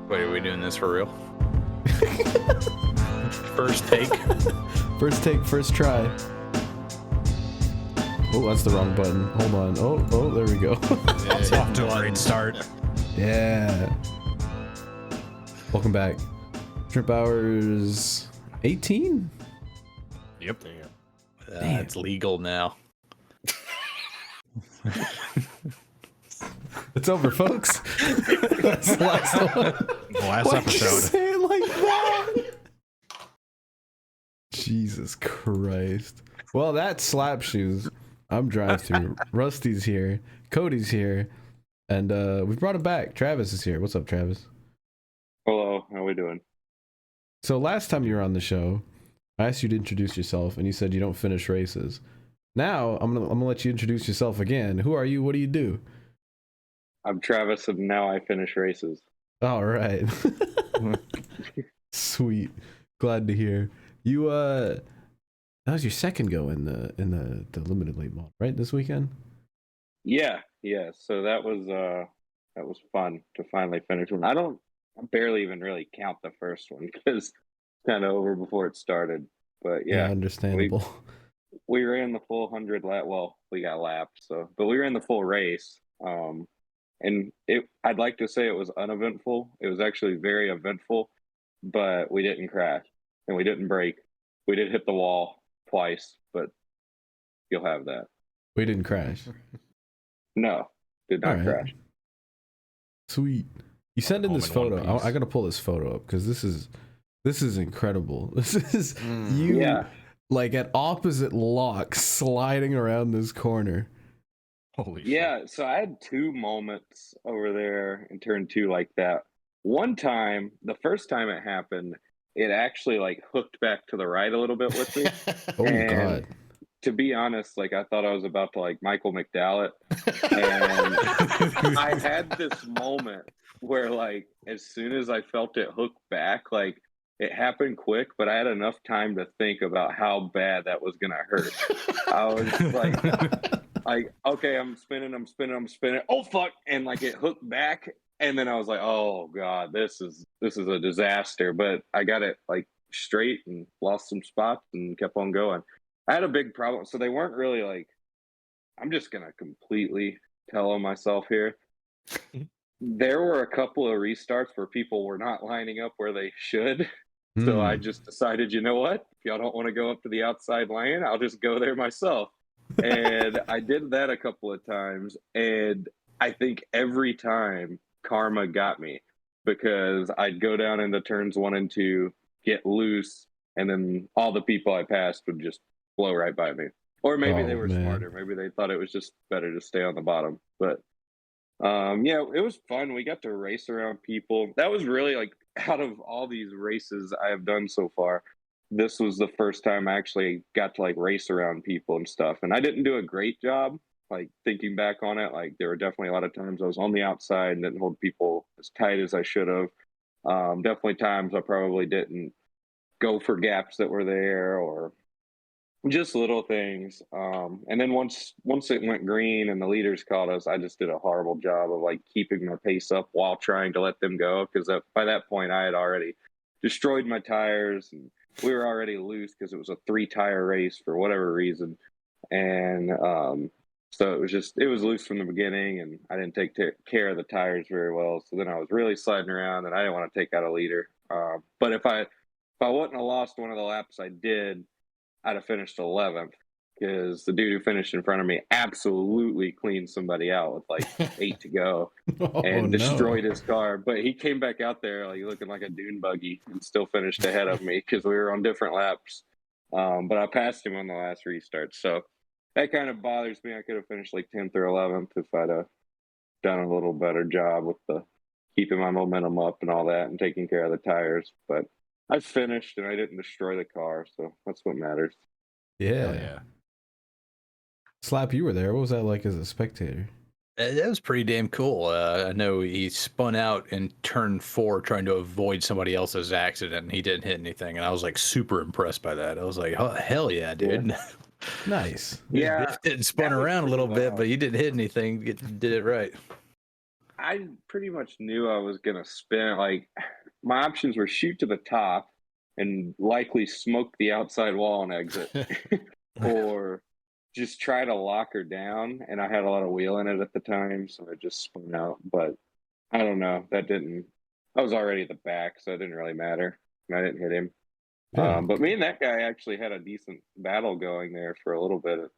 Wait, are we doing this for real? First take. First take, first try. Oh, that's the wrong button. Hold on. Oh, there we go. It's off to a great start. Yeah. Welcome back. Shrimp Hours 18? Yep. It's legal now. It's over, folks. That's the last one. Last Why'd you episode. say it like that? Jesus Christ. Well, that's Slap Shoes. I'm DriveThrough. Rusty's here. Cody's here. And we brought him back. Travis is here. What's up, Travis? Hello, how we doing? So last time you were on the show, I asked you to introduce yourself, and you said you don't finish races. Now I'm gonna let you introduce yourself again. Who are you? What do you do? I'm Travis, and now I finish races. All right. Sweet. Glad to hear. You that was your second go in the limited late model, right? This weekend? Yeah. So that was fun to finally finish one. I barely even really count the first one because it's kind of over before it started. But yeah, understandable. We ran the full 100 lap. Well, we got lapped, but we ran the full race. And I'd like to say it was uneventful. It was actually very eventful, but we didn't crash and we didn't break. We did hit the wall twice, but you'll have that. We didn't crash. No, did not crash. Sweet. You sent in this photo. I gotta pull this photo up because this is incredible. This is you like at opposite locks sliding around this corner. Holy shit. Yeah, so I had two moments over there in turn two like that. One time, the first time it happened, it actually like hooked back to the right a little bit with me. Oh and God. To be honest, like I thought I was about to like Michael McDowell it. And I had this moment where like as soon as I felt it hook back, like it happened quick, but I had enough time to think about how bad that was gonna hurt. I was like, okay, I'm spinning. Oh fuck! And like it hooked back, and then I was like, oh god, this is a disaster. But I got it like straight and lost some spots and kept on going. I had a big problem, so they weren't really like. I'm just gonna completely tell on myself here. There were a couple of restarts where people were not lining up where they should. So I just decided, you know what? If y'all don't want to go up to the outside lane, I'll just go there myself. And I did that a couple of times. And I think every time karma got me because I'd go down into turns 1 and 2, get loose, and then all the people I passed would just blow right by me. Or maybe they were smarter. Maybe they thought it was just better to stay on the bottom. But yeah, it was fun. We got to race around people. That was really like out of all these races I have done so far, this was the first time I actually got to like race around people and stuff. And I didn't do a great job, like thinking back on it. Like there were definitely a lot of times I was on the outside and didn't hold people as tight as I should have. Definitely times I probably didn't go for gaps that were there or just little things. And then once it went green and the leaders caught us, I just did a horrible job of like keeping my pace up while trying to let them go. Because by that point I had already destroyed my tires and we were already loose because it was a 3-tire race for whatever reason. And so it was loose from the beginning and I didn't take care of the tires very well. So then I was really sliding around and I didn't want to take out a leader. But if I wouldn't have lost one of the laps I did, I'd have finished 11th because the dude who finished in front of me absolutely cleaned somebody out with like 8 to go and destroyed his car. But he came back out there like looking like a dune buggy and still finished ahead of me because we were on different laps. But I passed him on the last restart. So that kind of bothers me. I could have finished like 10th or 11th if I'd have done a little better job with the keeping my momentum up and all that and taking care of the tires. But I finished and I didn't destroy the car, so that's what matters. Yeah. Slap, you were there. What was that like as a spectator? That was pretty damn cool. I know he spun out in turn 4 trying to avoid somebody else's accident and he didn't hit anything. And I was like super impressed by that. I was like, oh, hell yeah, dude. Nice. Yeah, It spun that was around a little pretty bit, wild. but you didn't hit anything. Did it right. I pretty much knew I was gonna spin it. Like my options were shoot to the top and likely smoke the outside wall and exit, or just try to lock her down. And I had a lot of wheel in it at the time, so I just spun out. But I don't know. That didn't. I was already at the back, so it didn't really matter. And I didn't hit him. Yeah. But me and that guy actually had a decent battle going there for a little bit.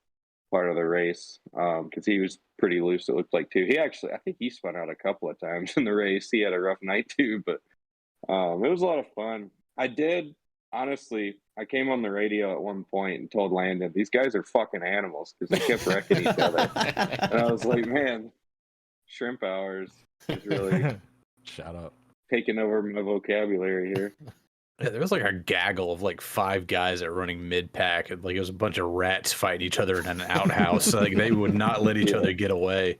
Part of the race because he was pretty loose. It looked like too. He actually, I think he spun out a couple of times in the race. He had a rough night too, but it was a lot of fun. I did honestly. I came on the radio at one point and told Landon, "These guys are fucking animals" because they kept wrecking each other. And I was like, "Man, Shrimp Hours is really Shout out. taking over my vocabulary here." Yeah, there was like a gaggle of like 5 guys that were running mid pack, and like it was a bunch of rats fighting each other in an outhouse. Like they would not let each other get away.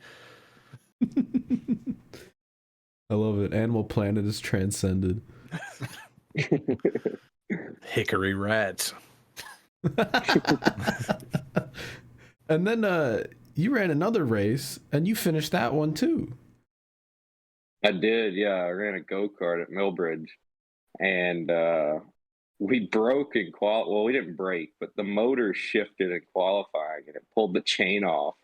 I love it. Animal Planet is transcended. Hickory rats. And then you ran another race and you finished that one too. I did, yeah. I ran a go-kart at Millbridge, and we broke in well, we didn't break, but the motor shifted in qualifying, and it pulled the chain off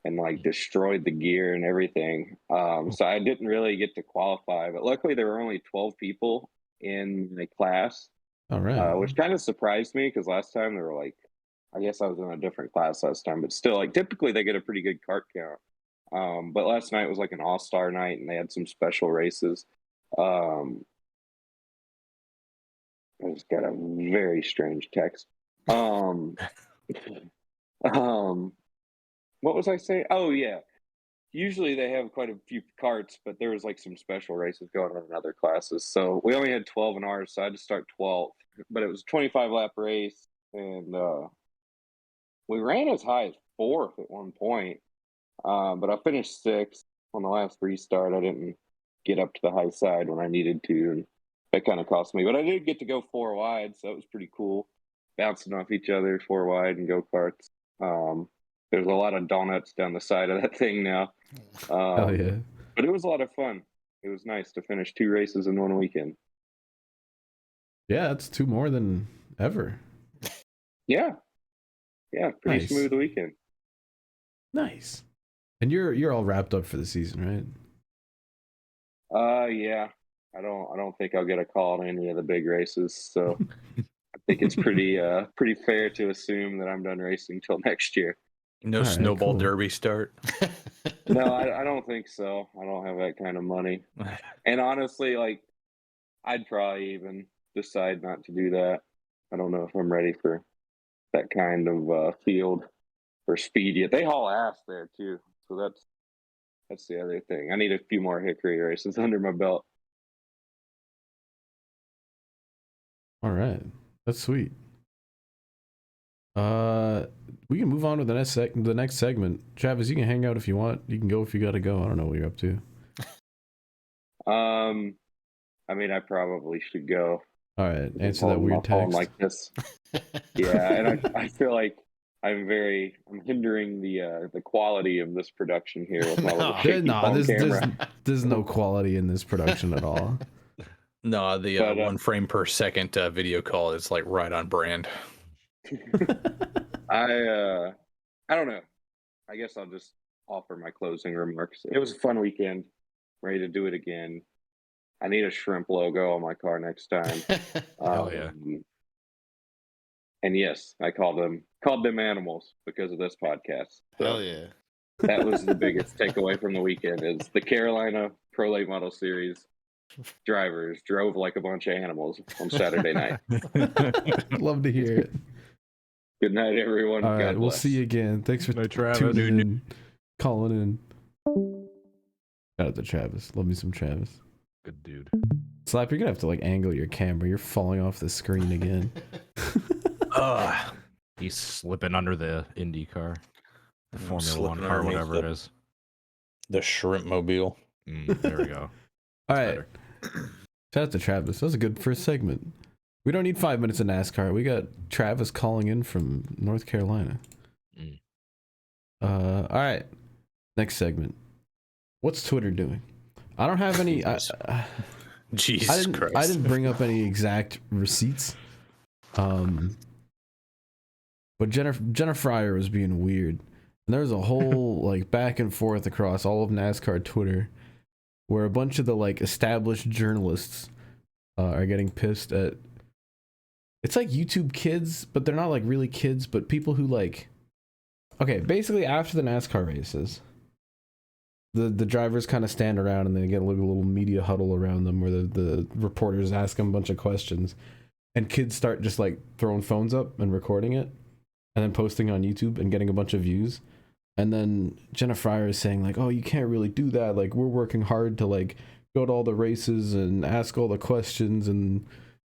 and like destroyed the gear and everything. So I didn't really get to qualify, but luckily there were only 12 people in the class, All right. which kind of surprised me because last time there were like, I guess I was in a different class last time, but still, like typically they get a pretty good kart count. But last night was like an all-star night, and they had some special races. I just got a very strange text. What was I saying? Oh yeah. Usually they have quite a few carts, but there was like some special races going on in other classes. So we only had 12 in ours, so I had to start 12th. But it was a 25 lap race, and we ran as high as 4th at one point. But I finished 6th on the last restart. I didn't get up to the high side when I needed to, and that kind of cost me. But I did get to go 4 wide, so that was pretty cool. Bouncing off each other 4 wide and go-karts. There's a lot of donuts down the side of that thing now. Oh yeah. But it was a lot of fun. It was nice to finish 2 races in one weekend. Yeah, that's 2 more than ever. Yeah. Yeah, pretty Nice. smooth weekend. Nice. And you're all wrapped up for the season, right? Yeah. I don't think I'll get a call in any of the big races, so I think it's pretty fair to assume that I'm done racing till next year. No All right, snowball cool. derby start. No, I don't think so. I don't have that kind of money. And honestly, like, I'd probably even decide not to do that. I don't know if I'm ready for that kind of field or speed yet. They haul ass there too, so that's the other thing. I need a few more hickory races under my belt. All right. That's sweet. We can move on to the next segment. Travis, you can hang out if you want. You can go if you gotta go. I don't know what you're up to. I mean, I probably should go. All right, answer that Holding weird my phone text. like this. Yeah, and I feel like I'm hindering the quality of this production here with my little shaky phone camera. There's no quality in this production at all. No, the 1 frame per second video call is like right on brand. I don't know. I guess I'll just offer my closing remarks. It was a fun weekend. Ready to do it again. I need a shrimp logo on my car next time. Hell yeah. And yes, I called them animals because of this podcast. So Hell yeah. that was the biggest takeaway from the weekend is the Carolina Pro Late Model Series drivers drove like a bunch of animals on Saturday night. Love to hear it. Good night, everyone. All right, God we'll bless. see you again. Thanks for Night, Travis. tuning in, calling in. Shout out to Travis. Love me some Travis. Good dude. Slap, you're gonna have to like angle your camera. You're falling off the screen again. He's slipping under the Indy car, the I'm Formula 1 slipping car, underneath whatever it the- is. The shrimp mobile. There we go. All right. Better. Shout out to Travis. That was a good first segment. We don't need 5 minutes of NASCAR. We got Travis calling in from North Carolina. All right. Next segment. What's Twitter doing? I don't have any. Jesus Christ. I didn't bring up any exact receipts. But Jenna Fryer was being weird. And there was a whole like back and forth across all of NASCAR Twitter where a bunch of the like established journalists are getting pissed at. It's like YouTube kids, but they're not like really kids, but people who like. Okay, basically after the NASCAR races, the drivers kind of stand around and they get a little media huddle around them where the reporters ask them a bunch of questions, and kids start just like throwing phones up and recording it, and then posting on YouTube and getting a bunch of views. And then Jenna Fryer is saying like, oh, you can't really do that. Like, we're working hard to like go to all the races and ask all the questions, and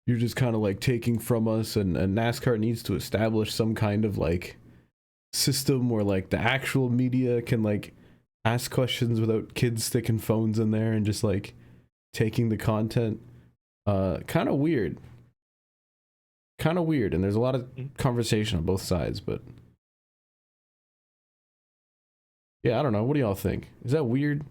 you're just kind of like taking from us. And NASCAR needs to establish some kind of like system where like the actual media can like ask questions without kids sticking phones in there and just like taking the content. Kind of weird. And there's a lot of conversation on both sides, but yeah, I don't know. What do y'all think? Is that weird? Is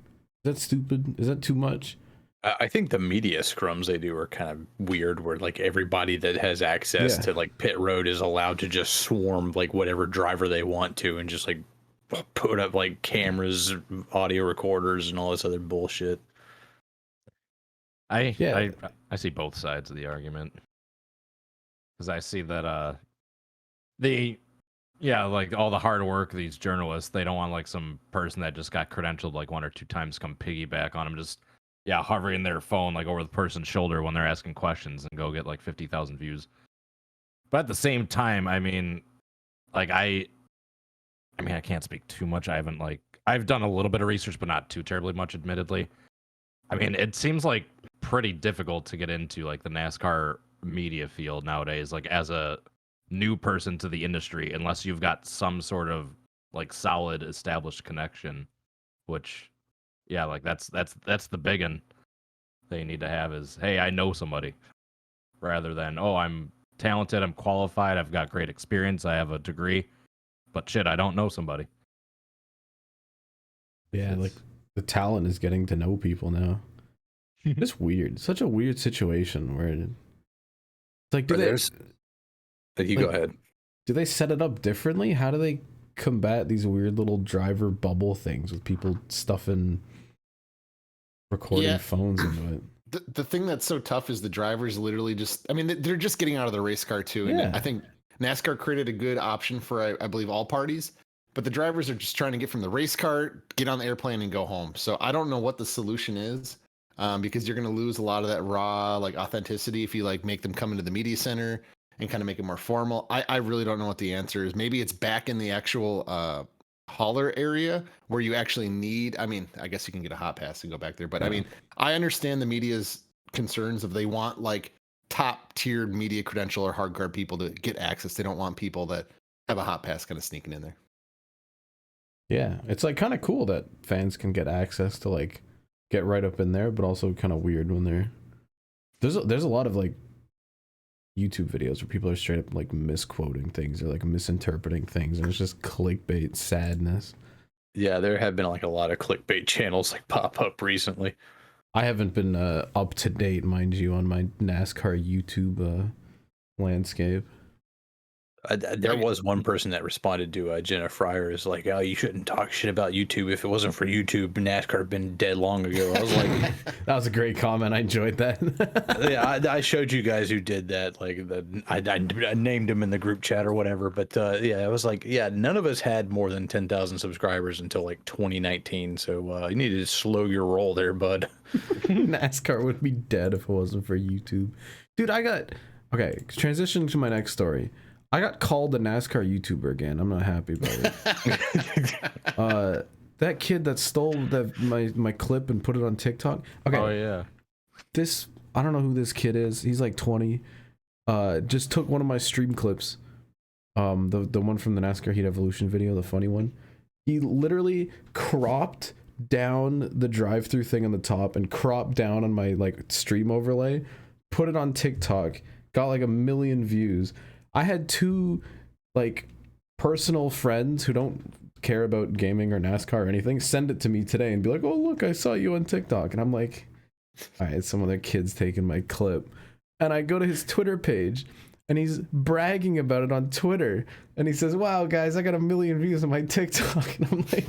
that stupid? Is that too much? I think the media scrums they do are kind of weird, where like everybody that has access to like pit road is allowed to just swarm like whatever driver they want to and just like put up like cameras, audio recorders, and all this other bullshit. I see both sides of the argument, because I see that like all the hard work of these journalists, they don't want like some person that just got credentialed like 1 or 2 times come piggyback on them, just hovering their phone like over the person's shoulder when they're asking questions and go get like 50,000 views. But at the same time, I mean, like I can't speak too much. I've done a little bit of research, but not too terribly much, admittedly. I mean, it seems like pretty difficult to get into like the NASCAR media field nowadays, like as a new person to the industry, unless you've got some sort of like solid established connection, which like that's the big one they need to have is, hey, I know somebody, rather than, oh, I'm talented, I'm qualified, I've got great experience, I have a degree, but shit, I don't know somebody. Yeah, like the talent is getting to know people now. It's weird. Such a weird situation where it's like, go ahead. Do they set it up differently? How do they combat these weird little driver bubble things with people stuffing recording phones into it? The thing that's so tough is the drivers literally just, I mean, they're just getting out of the race car too. And I think NASCAR created a good option for, I believe, all parties, but the drivers are just trying to get from the race car, get on the airplane and go home. So I don't know what the solution is, because you're going to lose a lot of that raw, like, authenticity if you like make them come into the media center and kind of make it more formal. I really don't know what the answer is. Maybe it's back in the actual hauler area where you actually need, I mean, I guess you can get a hot pass and go back there, but I mean, I understand the media's concerns if they want like top tiered media credential or hard card people to get access. They don't want people that have a hot pass kind of sneaking in there. Yeah, it's like kind of cool that fans can get access to like get right up in there, but also kind of weird when there's a lot of like YouTube videos where people are straight up like misquoting things or like misinterpreting things, and it's just clickbait sadness. Yeah, there have been like a lot of clickbait channels like pop up recently. I haven't been up to date, mind you, on my NASCAR YouTube landscape. There was one person that responded to Jenna Fryer is like, oh, you shouldn't talk shit about YouTube. If it wasn't for YouTube, NASCAR had been dead long ago. I was like, that was a great comment. I enjoyed that. Yeah, I showed you guys who did that. Like, I named him in the group chat or whatever. But yeah, I was like, yeah, none of us had more than 10,000 subscribers until like 2019. So you need to slow your roll there, bud. NASCAR would be dead if it wasn't for YouTube. Dude, okay, transition to my next story. I got called a NASCAR YouTuber again. I'm not happy about it. That kid that stole my clip and put it on TikTok. Okay. Oh yeah. I don't know who this kid is. He's like 20. Just took one of my stream clips. The one from the NASCAR Heat Evolution video, the funny one. He literally cropped down the DriveThrough thing on the top and cropped down on my like stream overlay, put it on TikTok, got like 1 million views. I had 2 like personal friends who don't care about gaming or NASCAR or anything send it to me today and be like, oh look, I saw you on TikTok. And I'm like, all right, some of their kids taking my clip. And I go to his Twitter page and he's bragging about it on Twitter. And he says, wow, guys, I got 1 million views on my TikTok. And I'm like,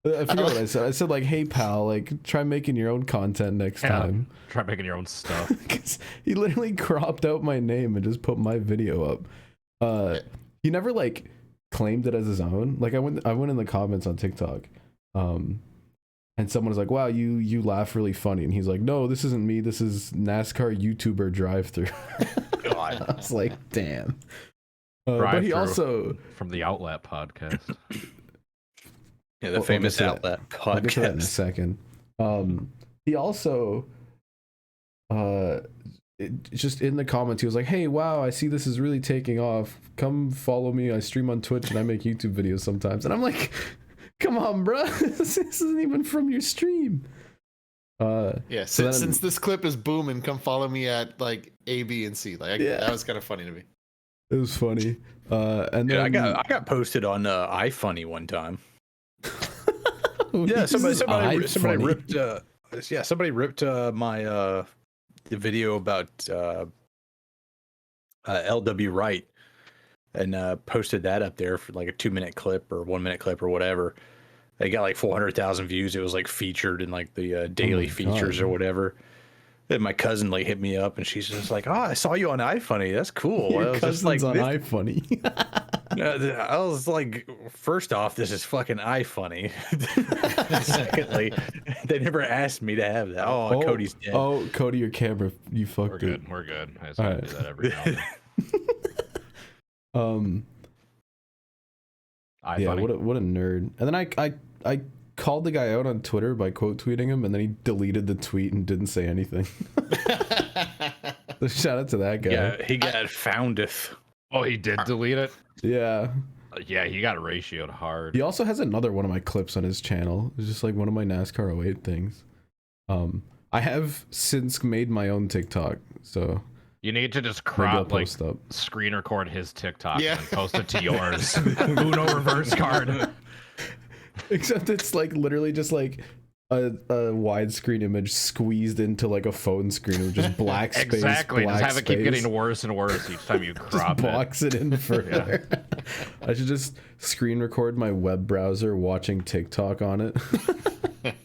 I forgot what I said. I said like, hey pal, like try making your own content next time. Try making your own stuff. Cause he literally cropped out my name and just put my video up. He never like claimed it as his own. Like I went in the comments on TikTok, and someone was like, wow, you laugh really funny. And he's like, no, this isn't me. This is NASCAR YouTuber DriveThrough. God. I was like, damn. But he also from the Outlet podcast. Yeah, the famous Outlet podcast. I'll get to that in a second. He also, just in the comments, he was like, hey, wow, I see this is really taking off. Come follow me. I stream on Twitch and I make YouTube videos sometimes. And I'm like, come on, bro. This isn't even from your stream. Yeah, since this clip is booming, come follow me at like A, B, and C. Like that was kind of funny to me. It was funny. And then I got posted on iFunny one time. Yeah, somebody ripped my the video about LW Wright and posted that up there for like a 2-minute clip or 1-minute clip or whatever. They got like 400,000 views. It was like featured in like the daily features or whatever. And my cousin like hit me up and she's just like, "Oh, I saw you on iFunny. That's cool." Your I was cousin's just like, on iFunny. I was like, first off, this is fucking iFunny. Secondly, they never asked me to have that. Oh, Cody's dead. Oh, Cody, your camera, you fucked it. We're good. I just gotta do that every now and then. Yeah, what a nerd. And then I called the guy out on Twitter by quote tweeting him, and then he deleted the tweet and didn't say anything. So shout out to that guy. Yeah, he got foundeth. Oh, he did delete it? Yeah. Yeah, he got ratioed hard. He also has another one of my clips on his channel. It's just like one of my NASCAR 08 things. I have since made my own TikTok, so you need to just screen record his TikTok and post it to yours. Uno reverse card. Except it's like literally just like a widescreen image squeezed into like a phone screen with just black space. Exactly. Black just have it keep getting worse and worse each time you crop just box it in further. I should just screen record my web browser watching TikTok on it.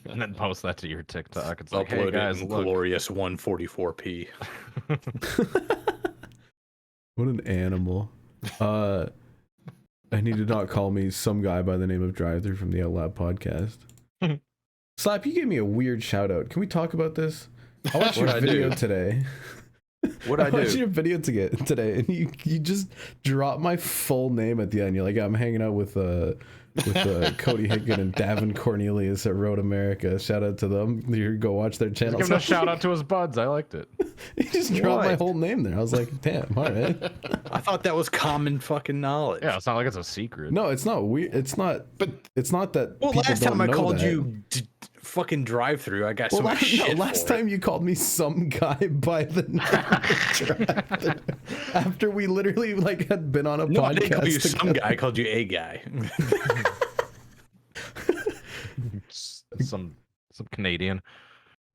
And then post that to your TikTok. It's like, hey guys, in glorious 144p. What an animal. I need to not call me some guy by the name of DriveThrough from the Outlab podcast. Slap, you gave me a weird shout out. Can we talk about this? I watched your video today. What'd I do? I watched your video today, and you just dropped my full name at the end. You're like, I'm hanging out with Cody Higgin and Davin Cornelius at Road America. Shout out to them. You go watch their channel. Give him a shout out to his buds. I liked it. He just dropped my whole name there. I was like, damn, all right. I thought that was common fucking knowledge. Yeah, it's not like it's a secret. No, it's not weird. It's not. But it's not that. Well, last time I called that. You fucking DriveThrough, I got some shit. Last time you called me some guy by the name of DriveThrough. After we literally like had been on a podcast. I didn't call you some guy. I called you a guy. some Canadian.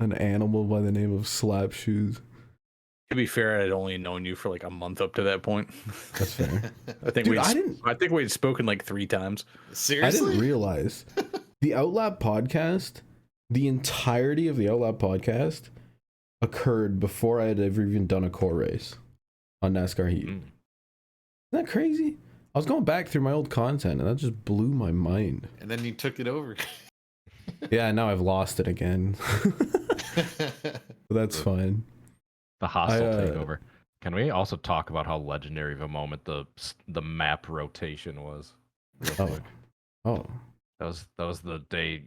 An animal by the name of Slap Shoes. To be fair, I'd only known you for like a month up to that point. That's fair. I think we'd spoken like 3 times. Seriously? I didn't realize the Outlab podcast, the entirety of the Outlab podcast occurred before I had ever even done a core race on NASCAR Heat. Isn't that crazy? I was going back through my old content and that just blew my mind. And then you took it over. Yeah, now I've lost it again. But that's fine. The hostile takeover. Can we also talk about how legendary of a moment the map rotation was? Oh. That was the day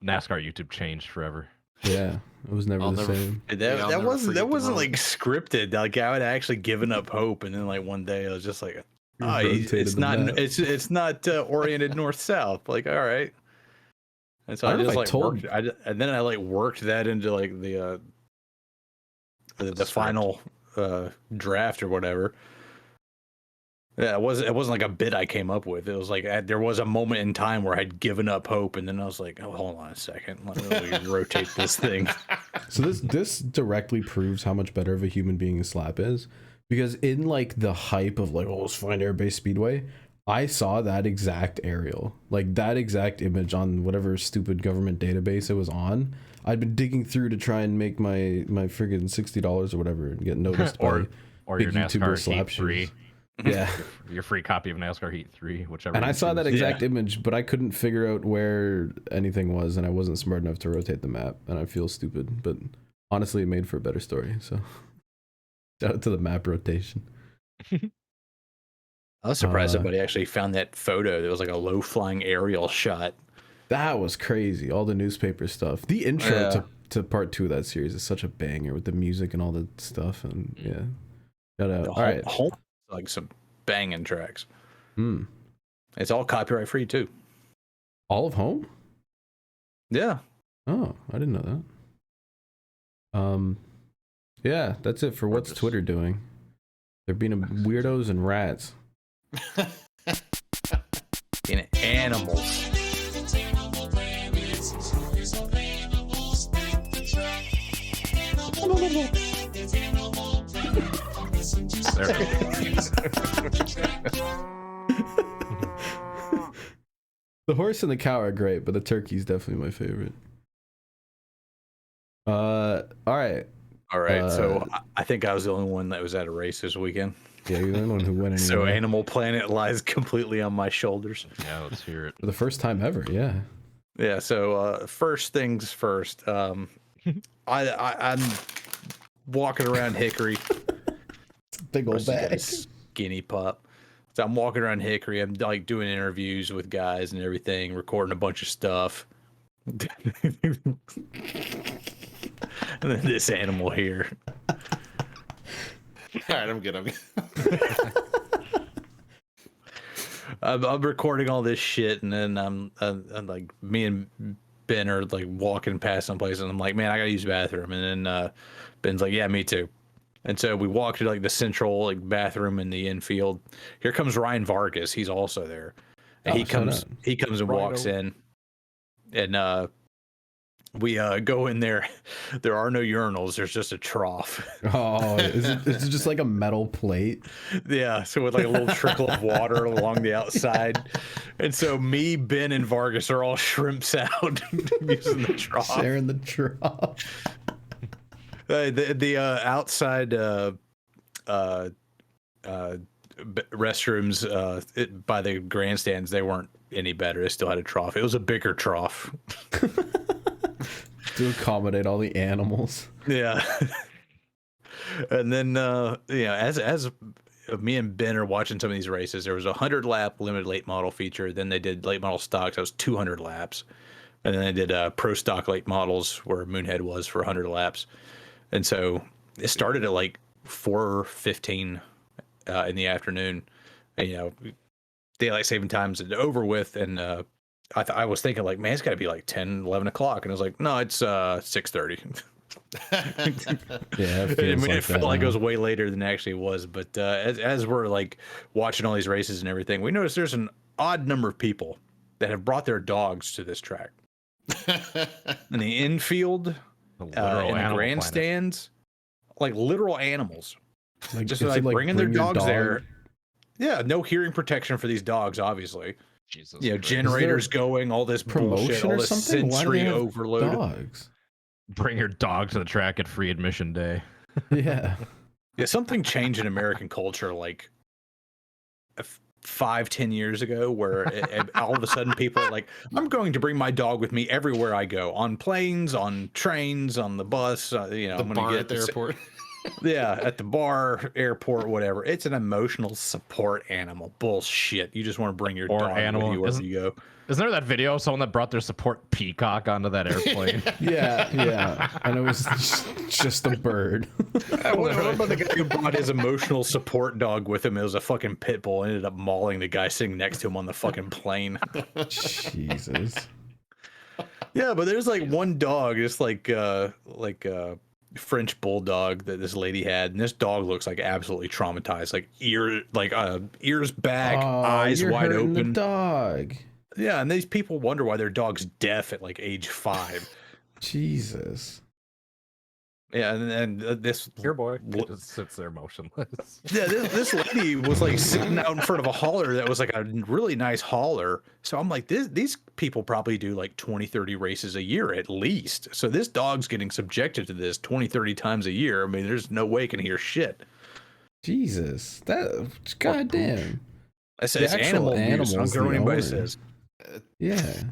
NASCAR YouTube changed forever. Yeah, it was never the same. That wasn't like scripted. Like I had actually given up hope, and then like one day I was just like, oh, it's not oriented north south. Like, all right. And so I just like worked that into like the the final draft or whatever. Yeah, it wasn't like a bit I came up with. It was like there was a moment in time where I'd given up hope, and then I was like, "Oh, hold on a second, let me rotate this thing." So this directly proves how much better of a human being Slap is, because in like the hype of like, oh, let's find Airbase Speedway, I saw that exact aerial, like that exact image on whatever stupid government database it was on. I'd been digging through to try and make my friggin' $60 or whatever and get noticed or by your big YouTuber NASCAR slap Heat 3. shoes. Yeah. Your free copy of NASCAR Heat 3, whichever. And I saw that exact Yeah. image, but I couldn't figure out where anything was, and I wasn't smart enough to rotate the map, and I feel stupid. But honestly, it made for a better story. So shout out to the map rotation. I was surprised somebody actually found that photo. There was like a low flying aerial shot. That was crazy. All the newspaper stuff. The intro to part 2 of that series is such a banger with the music and all the stuff. And yeah, shout out. All right, Like some banging tracks. Hmm. It's all copyright free too. All of Home? Yeah. Oh, I didn't know that. Yeah, that's it for what's Twitter doing. They're being weirdos and rats. In animals. The horse and the cow are great, but the turkey's definitely my favorite. All right. So I think I was the only one that was at a race this weekend. Yeah, you're the only one who went anywhere. So Animal Planet lies completely on my shoulders. Yeah, let's hear it. For the first time ever, yeah. Yeah, so first things first. I'm walking around Hickory. Big old bag. Skinny pup. So I'm walking around Hickory. I'm like doing interviews with guys and everything, recording a bunch of stuff. And then this animal here. All right, I'm good. I'm recording all this shit, and then I'm like, me and Ben are like walking past someplace, and I'm like, man, I gotta use the bathroom. And then Ben's like, yeah, me too. And so we walk to like the central like bathroom in the infield. Here comes Ryan Vargas. He's also there. And he comes and walks in, and we go in there. There are no urinals. There's just a trough. Oh, is it just like a metal plate? Yeah, so with like a little trickle of water along the outside. And so me, Ben, and Vargas are all shrimps out using the trough. Sharing the trough. The outside restrooms by the grandstands, they weren't any better. They still had a trough. It was a bigger trough. To accommodate all the animals. Yeah. And then as me and Ben are watching some of these races, there was a 100 lap limited late model feature. Then they did late model stocks. That was 200 laps. And then they did pro stock late models where Moonhead was for 100 laps. And so it started at like 4:15 in the afternoon. And, daylight saving times is over with. And I was thinking like, man, it's got to be like 10, 11 o'clock. And I was like, no, it's 6:30. Yeah, it felt like it was way later than it actually was. But as we're like watching all these races and everything, we noticed there's an odd number of people that have brought their dogs to this track. In the infield, in the grandstands, like literal animals, like, just like bringing their dogs there. Yeah, no hearing protection for these dogs, obviously. Jesus, generators going, all this bullshit, all this sensory overload. Dogs? Bring your dog to the track at free admission day. Yeah. Yeah, something changed in American culture like 5-10 years ago, where all of a sudden people are like, I'm going to bring my dog with me everywhere I go, on planes, on trains, on the bus. I'm going to get at the airport. Yeah, at the bar, airport, whatever. It's an emotional support animal. Bullshit. You just want to bring your dog animal with you wherever you go. Isn't there that video of someone that brought their support peacock onto that airplane? Yeah. And it was just a bird. What about the guy who brought his emotional support dog with him? It was a fucking pit bull. Ended up mauling the guy sitting next to him on the fucking plane. Jesus. Yeah, but there's like one dog, just like French bulldog that this lady had, and this dog looks like absolutely traumatized, like ears back, eyes wide open. The dog. Yeah, and these people wonder why their dog's deaf at like age 5. Jesus. Yeah, and this Your boy just sits there motionless. Yeah, this lady was like sitting out in front of a hauler that was like a really nice hauler. So I'm like, these people probably do like 20, 30 races a year at least. So this dog's getting subjected to this 20, 30 times a year. I mean, there's no way it can hear shit. Jesus, that goddamn. I said it's animal abuse. I don't care what anybody says. Yeah.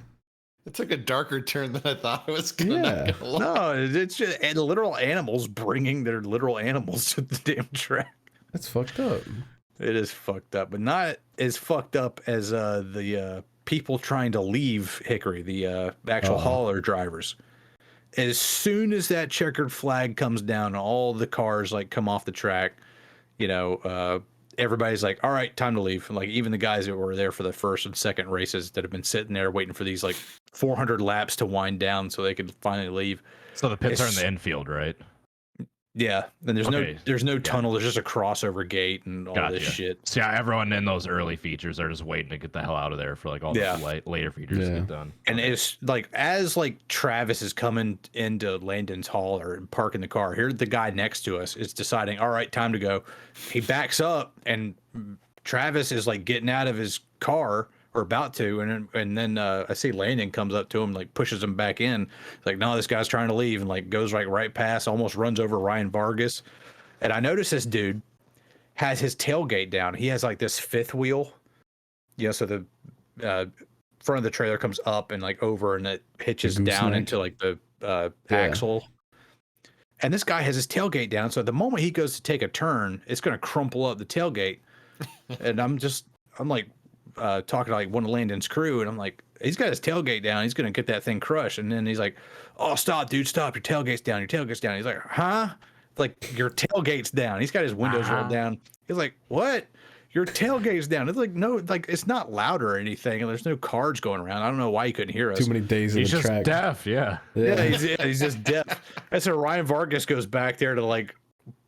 It took a darker turn than I thought it was gonna. Yeah. No, it's just literal animals bringing their literal animals to the damn track. That's fucked up. It is fucked up, but not as fucked up as the people trying to leave Hickory, the actual hauler drivers. As soon as that checkered flag comes down, all the cars like come off the track. You know, everybody's like, all right, time to leave. And like even the guys that were there for the first and second races that have been sitting there waiting for these like 400 laps to wind down so they could finally leave. So the pits are in the infield, right? Yeah, and there's no tunnel. There's just a crossover gate and all this shit. So yeah, everyone in those early features are just waiting to get the hell out of there for like all the later features to get done. And it's like as like Travis is coming into Landon's hall or parking the car, here the guy next to us is deciding, all right, time to go. He backs up and Travis is like getting out of his car or about to, and then I see Landon comes up to him, like pushes him back in. It's like, no, this guy's trying to leave, and like goes right past, almost runs over Ryan Vargas. And I notice this dude has his tailgate down. He has like this fifth wheel, so the front of the trailer comes up and like over, and it hitches down into like the axle. And this guy has his tailgate down, so the moment he goes to take a turn, it's going to crumple up the tailgate. And I'm like. Talking to like one of Landon's crew, and I'm like, he's got his tailgate down, he's gonna get that thing crushed. And then he's like, oh, stop, dude, stop, your tailgate's down. He's like, huh? Like, your tailgate's down. He's got his windows rolled down. He's like, what? Your tailgate's down. It's like, no, like it's not loud or anything, and there's no cars going around. I don't know why he couldn't hear us. Too many days of the track. He's just deaf. Yeah, he's just deaf. And so Ryan Vargas goes back there to like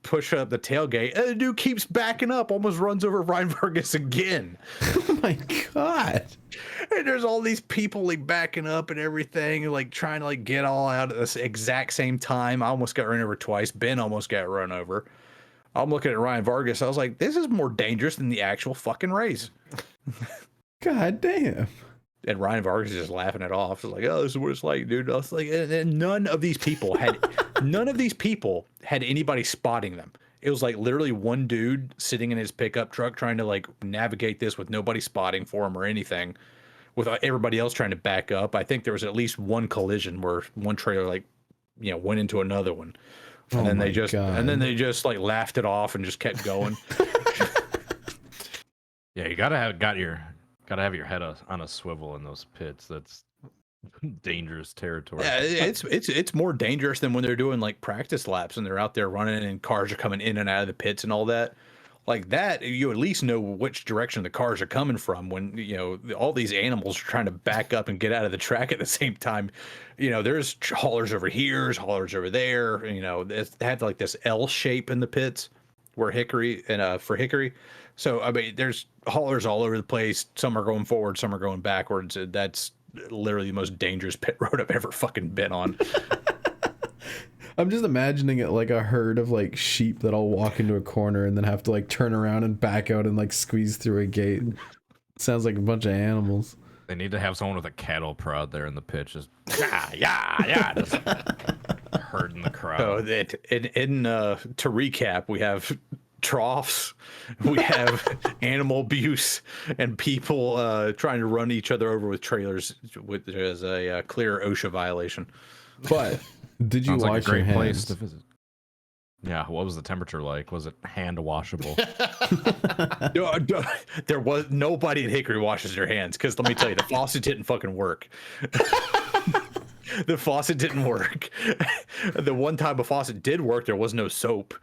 push up the tailgate, and the dude keeps backing up, almost runs over Ryan Vargas again. Oh my god. And there's all these people like backing up and everything, like trying to like get all out at this exact same time. I almost got run over twice. Ben almost got run over. I'm looking at Ryan Vargas. I was like, this is more dangerous than the actual fucking race. God damn. And Ryan Vargas is just laughing it off. It's like, oh, this is what it's like, dude. I was like, and none of these people had anybody spotting them. It was like literally one dude sitting in his pickup truck trying to like navigate this with nobody spotting for him or anything, with everybody else trying to back up. I think there was at least one collision where one trailer like, went into another one, and then they just like laughed it off and just kept going. Yeah, you gotta have your head on a swivel in those pits. That's dangerous territory. Yeah, it's more dangerous than when they're doing like practice laps and they're out there running and cars are coming in and out of the pits and all that. Like that, you at least know which direction the cars are coming from when, all these animals are trying to back up and get out of the track at the same time. There's haulers over here, there's haulers over there. They had like this L shape in the pits where Hickory and for Hickory. So, I mean, there's haulers all over the place. Some are going forward, some are going backwards. That's literally the most dangerous pit road I've ever fucking been on. I'm just imagining it like a herd of like sheep that all walk into a corner and then have to like turn around and back out and like squeeze through a gate. Sounds like a bunch of animals. They need to have someone with a cattle prod there in the pit, just just herding the crowd. So to recap, we have troughs, we have animal abuse, and people trying to run each other over with trailers, which is a clear OSHA violation. But did you wash your hands? Place to visit. Yeah, what was the temperature like? Was it hand washable? There was nobody at Hickory washes their hands, because let me tell you, the faucet didn't fucking work. The faucet didn't work. The one time a faucet did work, there was no soap.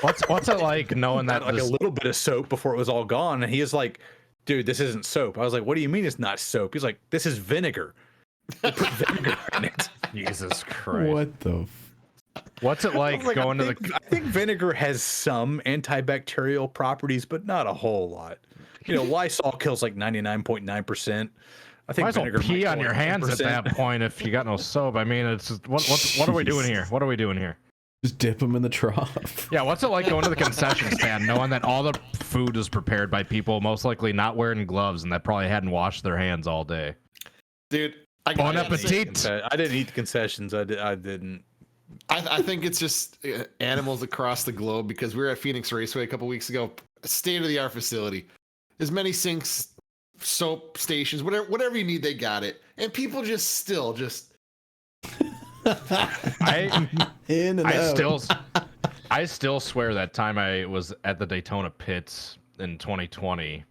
What's it like knowing that like a little bit of soap before it was all gone? And he is like, dude, this isn't soap. I was like, what do you mean it's not soap? He's like, this is vinegar. They put vinegar in it. Jesus Christ. What the What's it like going to the? I think vinegar has some antibacterial properties, but not a whole lot. You know, Lysol kills like 99.9%. I think Might as well vinegar pee might on kill your like hands at 10%. that point if you got no soap. I mean, it's just, what are we doing here? What are we doing here? Just dip them in the trough. Yeah, what's it like going to the concession stand knowing that all the food is prepared by people most likely not wearing gloves and that probably hadn't washed their hands all day? Dude, Bon appetit. I didn't eat the concessions. I didn't. I think it's just animals across the globe, because we were at Phoenix Raceway a couple weeks ago. State of the art facility. As many sinks, soap stations, whatever you need, they got it. And people still I still swear that time I was at the Daytona pits in 2020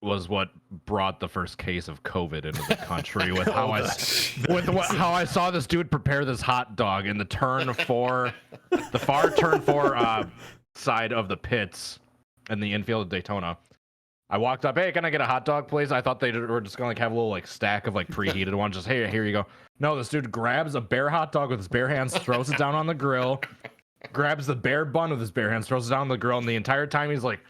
was what brought the first case of COVID into the country with how how I saw this dude prepare this hot dog in the far turn four side of the pits in the infield of Daytona. I walked up, hey, can I get a hot dog, please? I thought they were just gonna like have a little like stack of like preheated ones. Just, hey, here you go. No, this dude grabs a bare hot dog with his bare hands, throws it down on the grill, grabs the bare bun with his bare hands, throws it down on the grill, and the entire time he's like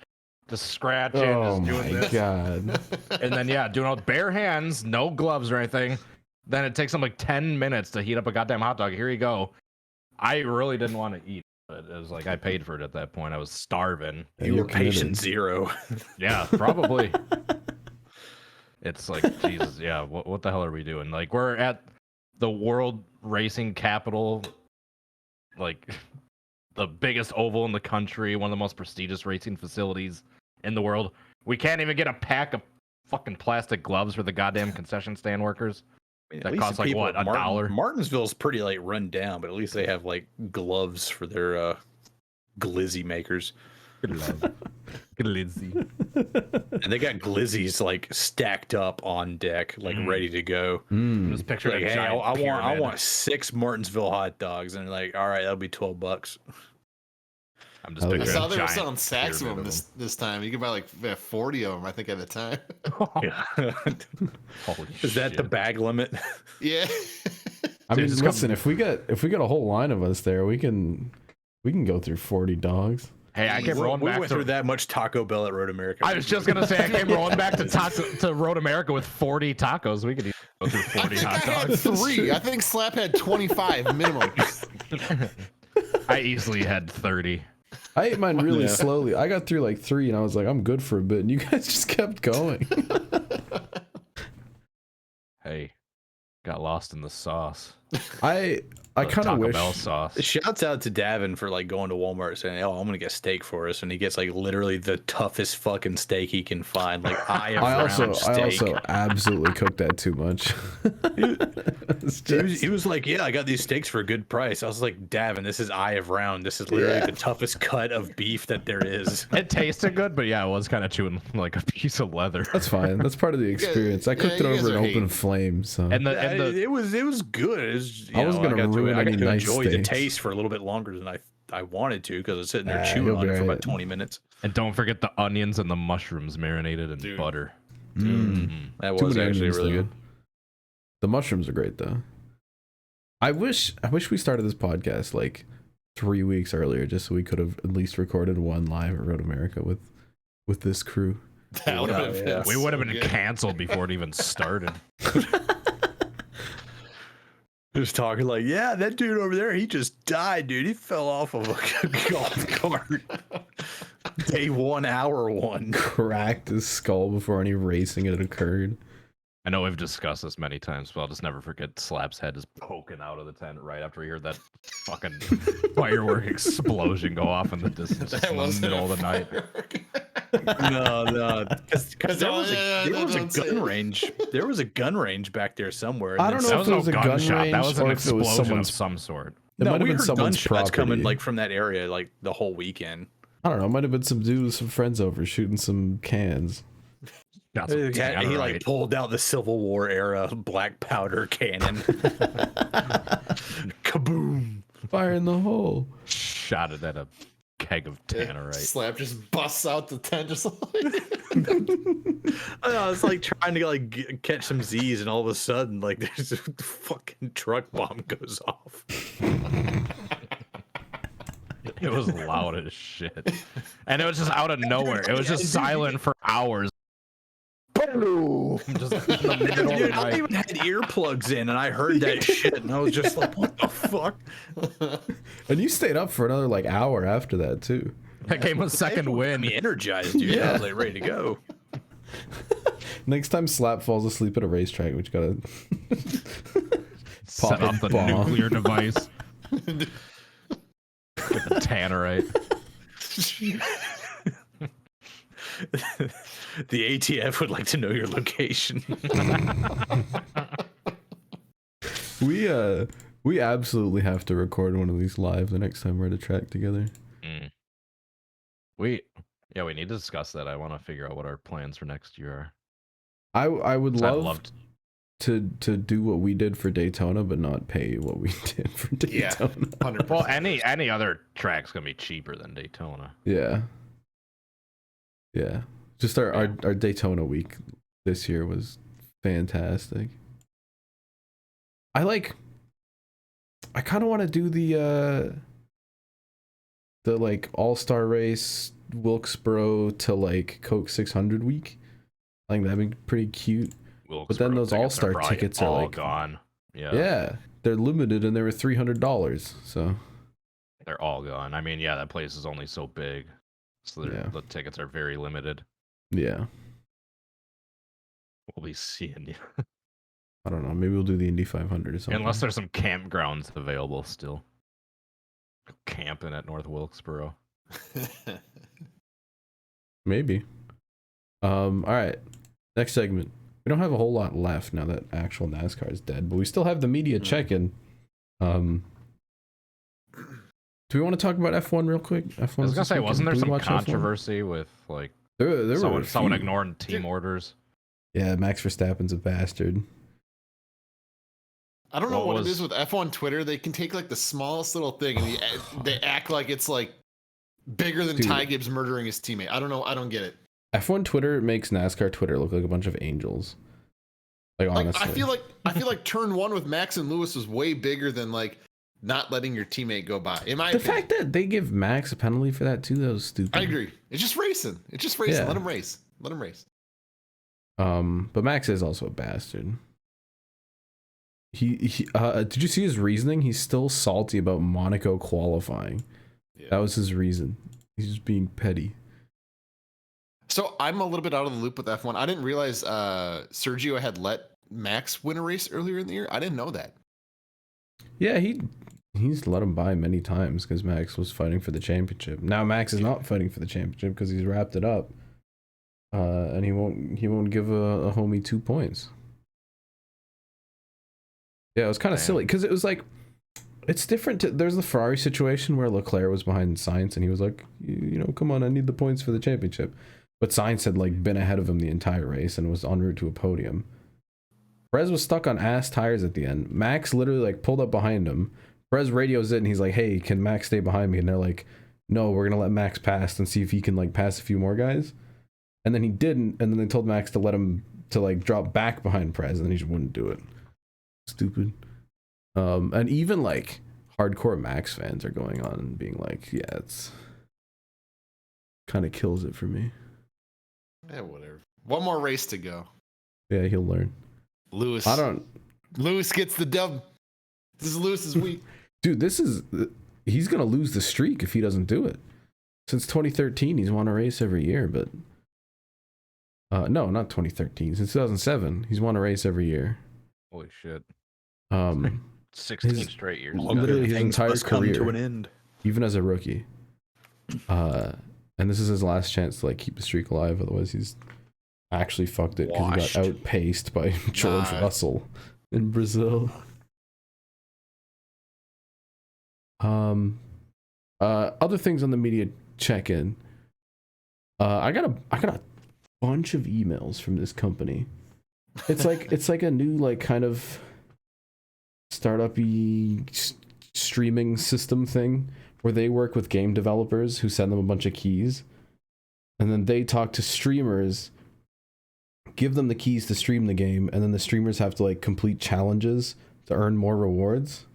just scratching, just doing this. God. And then doing all bare hands, no gloves or anything. Then it takes him like 10 minutes to heat up a goddamn hot dog. Here you go. I really didn't want to eat. But it was like I paid for it at that point. I was starving. You were patient zero. Yeah, probably. It's like, Jesus, yeah, what the hell are we doing? Like, we're at the world racing capital, like the biggest oval in the country, one of the most prestigious racing facilities in the world. We can't even get a pack of fucking plastic gloves for the goddamn concession stand workers. That costs like what, $1? Martinsville's pretty like run down, but at least they have like gloves for their glizzy makers. Glizzy. And they got glizzies like stacked up on deck, like ready to go. Just picture like, a hey, giant I want 6 Martinsville hot dogs, and they're like, all right, that'll be $12. I'm just I picturing saw a they were giant selling sacks of them pyramid this time. You could buy like 40 of them, I think, at a time. Yeah. Holy Is that the shit. bag limit? Yeah. I mean, just listen, if we get a whole line of us there, we can go through 40 dogs. Hey, I came rolling we back went through that much Taco Bell at Road America. I was just gonna say I came rolling back to Road America with 40 tacos. We could go through 40 hot I had dogs. 3. I think Slap had 25 minimum. I easily had 30. I ate mine really slowly. I got through like 3 and I was like, I'm good for a bit. And you guys just kept going. Hey, got lost in the sauce. I kind of Taco wish. Bell sauce. Shouts out to Davin for like going to Walmart saying, "Oh, I'm gonna get steak for us," and he gets like literally the toughest fucking steak he can find, like eye of round steak. I also absolutely cooked that too much. He was like, "Yeah, I got these steaks for a good price." I was like, "Davin, this is eye of round. This is literally the toughest cut of beef that there is." It tasted good, but yeah, it was kind of chewing like a piece of leather. That's fine. That's part of the experience. I cooked it over an open flame, so. And it was good. It was, I was gonna ruin I got any to nice enjoy the steaks. taste for a little bit longer than I wanted to, because I was sitting there Nah, chewing you'll on be it for right. about 20 minutes. And don't forget the onions and the mushrooms marinated in butter. That Too was many actually onions, really though. good. The mushrooms are great though. I wish we started this podcast like 3 weeks earlier, just so we could have at least recorded one live at Road America with this crew. That would have been We would have been so good. canceled before it even started. Just talking like, yeah, that dude over there, he just died, dude. He fell off of a golf cart. Day 1, hour 1. Cracked his skull before any racing had occurred. I know we've discussed this many times, but I'll just never forget Slap's head just poking out of the tent right after he heard that fucking firework explosion go off in the distance just in the middle of the night. No, because there was a don't say gun it. range. There was a gun range back there somewhere. and I don't then know That if was it no was a gun gunshot. range That was an or if it was explosion of someone's. some sort. It No, might have we been heard someone's gunshots property. coming like from that area like the whole weekend. I don't know. It might have been some dude with some friends over shooting some cans. Got some He tannerite. pulled out the Civil War era black powder cannon. Kaboom! Fire in the hole. Shot it at a keg of tannerite. Slap just busts out the tent just like I know, it's like trying to like catch some Z's, and all of a sudden, like there's a fucking truck bomb goes off. It was loud as shit. And it was just out of nowhere. It was just silent for hours. Boom! Just in the middle of the I night. even had earplugs in, and I heard that shit, and I was just like, "What the fuck?" And you stayed up for another like hour after that too. That game was second win. Me energized, dude. Yeah. I was like ready to go. Next time Slap falls asleep at a racetrack, we just gotta Set off the nuclear device. Get the tannerite. The ATF would like to know your location. We absolutely have to record one of these live the next time we're at a track together. We need to discuss that. I want to figure out what our plans for next year are. I would love to do what we did for Daytona, but not pay what we did for Daytona. Yeah, 100%. Well, any other track's gonna be cheaper than Daytona. Yeah. Just our Daytona week this year was fantastic. I kind of want to do the like all-star race Wilkesboro to like Coke 600 week. I think that'd be pretty cute. But then those all-star tickets are like gone. Yeah, they're limited and they were $300. So they're all gone. I mean, yeah, that place is only so big, so the tickets are very limited. Yeah. We'll be seeing you. I don't know. Maybe we'll do the Indy 500 or something. Unless there's some campgrounds available still. Camping at North Wilkesboro. Maybe. All right. Next segment. We don't have a whole lot left now that actual NASCAR is dead, but we still have the media check-in. Do we want to talk about F1 real quick? F1. I was gonna say, wasn't there some controversy with like someone ignoring team orders? Yeah, Max Verstappen's a bastard. I don't know what it is with F1 Twitter. They can take like the smallest little thing and they act like it's like bigger than Ty Gibbs murdering his teammate. I don't know. I don't get it. F1 Twitter makes NASCAR Twitter look like a bunch of angels. Like honestly, I feel like turn one with Max and Lewis was way bigger than like not letting your teammate go by. In my opinion. Fact that they give Max a penalty for that too, that was stupid. I agree. It's just racing. Yeah. Let him race. But Max is also a bastard. He did you see his reasoning? He's still salty about Monaco qualifying. Yeah. That was his reason. He's just being petty. So I'm a little bit out of the loop with F1. I didn't realize Sergio had let Max win a race earlier in the year. I didn't know that. Yeah, he's let him by many times because Max was fighting for the championship. Now Max is not fighting for the championship because he's wrapped it up, and he won't give a homie 2 points. Yeah, it was kind of silly because it was like, it's different. There's the Ferrari situation where Leclerc was behind Sainz and he was like, you know, come on, I need the points for the championship. But Sainz had like been ahead of him the entire race and was en route to a podium. Perez was stuck on ass tires at the end. Max literally like pulled up behind him. Perez radios it and he's like, hey, can Max stay behind me? And they're like, no, we're gonna let Max pass and see if he can like pass a few more guys. And then he didn't, and then they told Max to let him to like drop back behind Perez, and then he just wouldn't do it. Stupid. And even like hardcore Max fans are going on and being like, yeah, it's kind of kills it for me. Yeah, whatever. One more race to go. Yeah, he'll learn. Lewis gets the dub. This is Lewis's week. Dude, he's gonna lose the streak if he doesn't do it. Since 2013, he's won a race every year, but no, not 2013. Since 2007, he's won a race every year. Holy shit. 16 straight years. Literally his entire career to an end. Even as a rookie. And this is his last chance to like keep the streak alive, otherwise he's actually fucked it because he got outpaced by George Russell in Brazil. Other things on the media check-in. I got a bunch of emails from this company. It's like a new like kind of startup-y streaming system thing where they work with game developers who send them a bunch of keys, and then they talk to streamers, give them the keys to stream the game, and then the streamers have to like complete challenges to earn more rewards.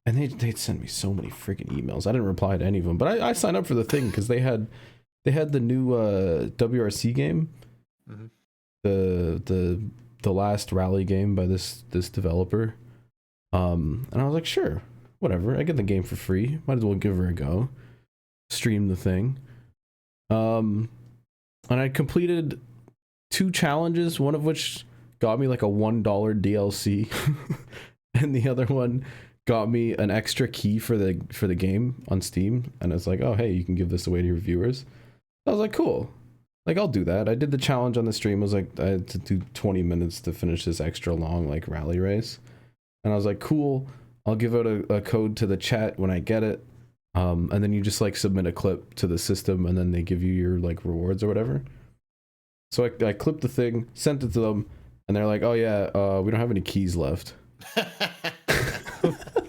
and they'd send me so many freaking emails. I didn't reply to any of them, but I signed up for the thing because they had the new WRC game, mm-hmm. the last rally game by this developer. And I was like, sure, whatever. I get the game for free. Might as well give her a go. Stream the thing. And I completed 2 challenges, one of which got me like a $1 DLC, and the other one got me an extra key for the game on Steam. And it's like, oh hey, you can give this away to your viewers. I was like, cool. Like, I'll do that. I did the challenge on the stream. It was like I had to do 20 minutes to finish this extra long like rally race. And I was like, cool. I'll give out a code to the chat when I get it. And then you just like submit a clip to the system, and then they give you your like rewards or whatever. So I clipped the thing, sent it to them, and they're like, oh yeah, we don't have any keys left.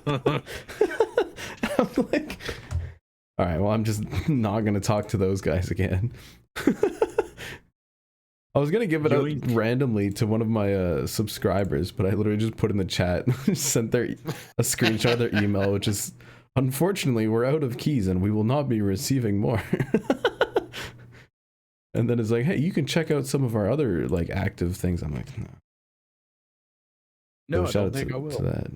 I'm like, all right, well, I'm just not going to talk to those guys again. I was going to give it out randomly to one of my subscribers, but I literally just put in the chat, sent a screenshot of their email, which is, unfortunately, we're out of keys and we will not be receiving more. And then it's like, hey, you can check out some of our other like active things. I'm like, no, I don't think I will. To that.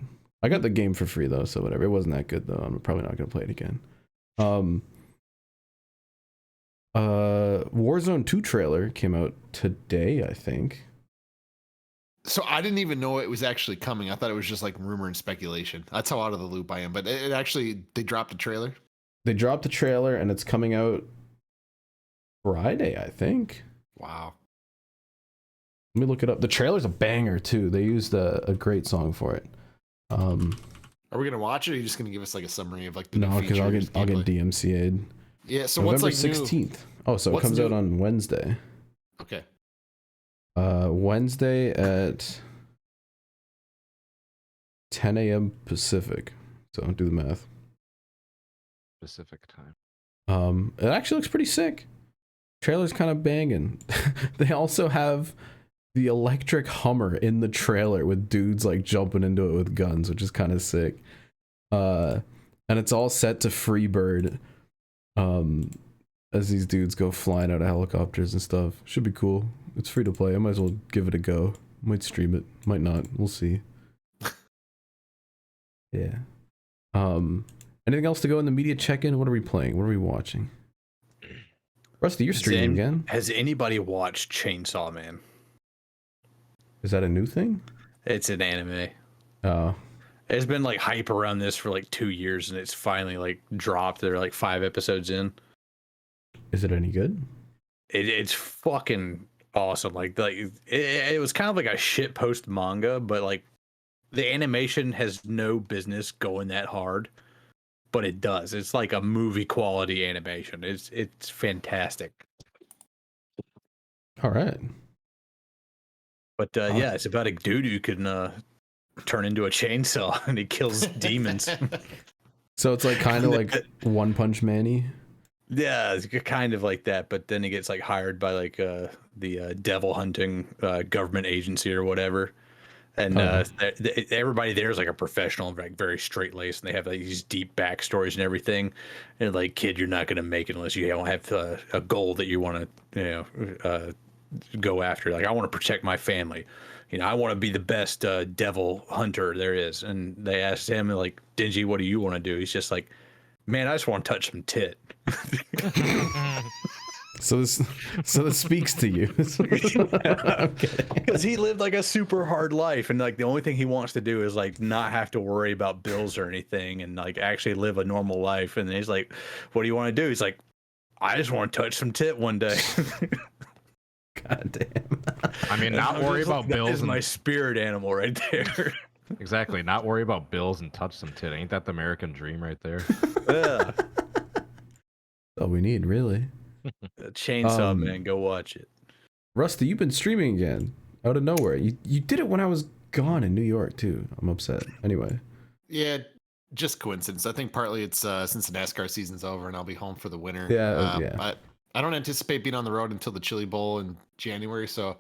I got the game for free though, so whatever. It wasn't that good though. I'm probably not gonna play it again. Warzone 2 trailer came out today, I think. So I didn't even know it was actually coming. I thought it was just like rumor and speculation. That's how out of the loop I am. But it actually, they dropped a trailer. They dropped the trailer and it's coming out Friday, I think. Wow. Let me look it up. The trailer's a banger too. They used a great song for it. Are we gonna watch it, or are you just gonna give us like a summary of like the no? Because I'll get DMCA'd. Yeah. So November what's like 16th. Oh, so it comes out on Wednesday. Okay. Wednesday at 10 a.m. Pacific. So don't do the math. Pacific time. It actually looks pretty sick. Trailer's kind of banging. They also have the electric Hummer in the trailer with dudes like jumping into it with guns, which is kind of sick. And it's all set to Freebird. As these dudes go flying out of helicopters and stuff. Should be cool. It's free to play. I might as well give it a go. Might stream it. Might not. We'll see. Yeah. Anything else to go in the media check-in? What are we playing? What are we watching? Rusty, you're streaming again. Has anybody watched Chainsaw Man? Is that a new thing? It's an anime. Oh. There's been like hype around this for like 2 years, and it's finally like dropped. They're like 5 episodes in. Is it any good? It's fucking awesome. Like it was kind of like a shit post manga, but like the animation has no business going that hard, but it does. It's like a movie quality animation. It's fantastic. All right. But yeah, it's about a dude who can turn into a chainsaw and he kills demons. So it's like kind of like One Punch Man-y. Yeah, it's kind of like that, but then he gets like hired by like the devil hunting government agency or whatever, and everybody there is like a professional, like very straight laced, and they have like these deep backstories and everything. And like, kid, you're not gonna make it unless you don't have a goal that you want to, go after. Like, I want to protect my family. I want to be the best devil hunter there is. And they asked him like, Dingy, what do you want to do? He's just like, man, I just want to touch some tit. So this speaks to you. Because he lived like a super hard life, and like the only thing he wants to do is like not have to worry about bills or anything, and like actually live a normal life. And he's like, what do you want to do? He's like, I just want to touch some tit one day. God damn. I mean, not worry about bills. That is my spirit animal right there. Exactly. Not worry about bills and touch some tit. Ain't that the American dream right there? Yeah. All we need, really. Chainsaw Man, go watch it. Rusty, you've been streaming again out of nowhere. You did it when I was gone in New York too. I'm upset. Anyway. Yeah, just coincidence. I think partly it's since the NASCAR season's over and I'll be home for the winter. Yeah, yeah. I don't anticipate being on the road until the Chili Bowl in January, so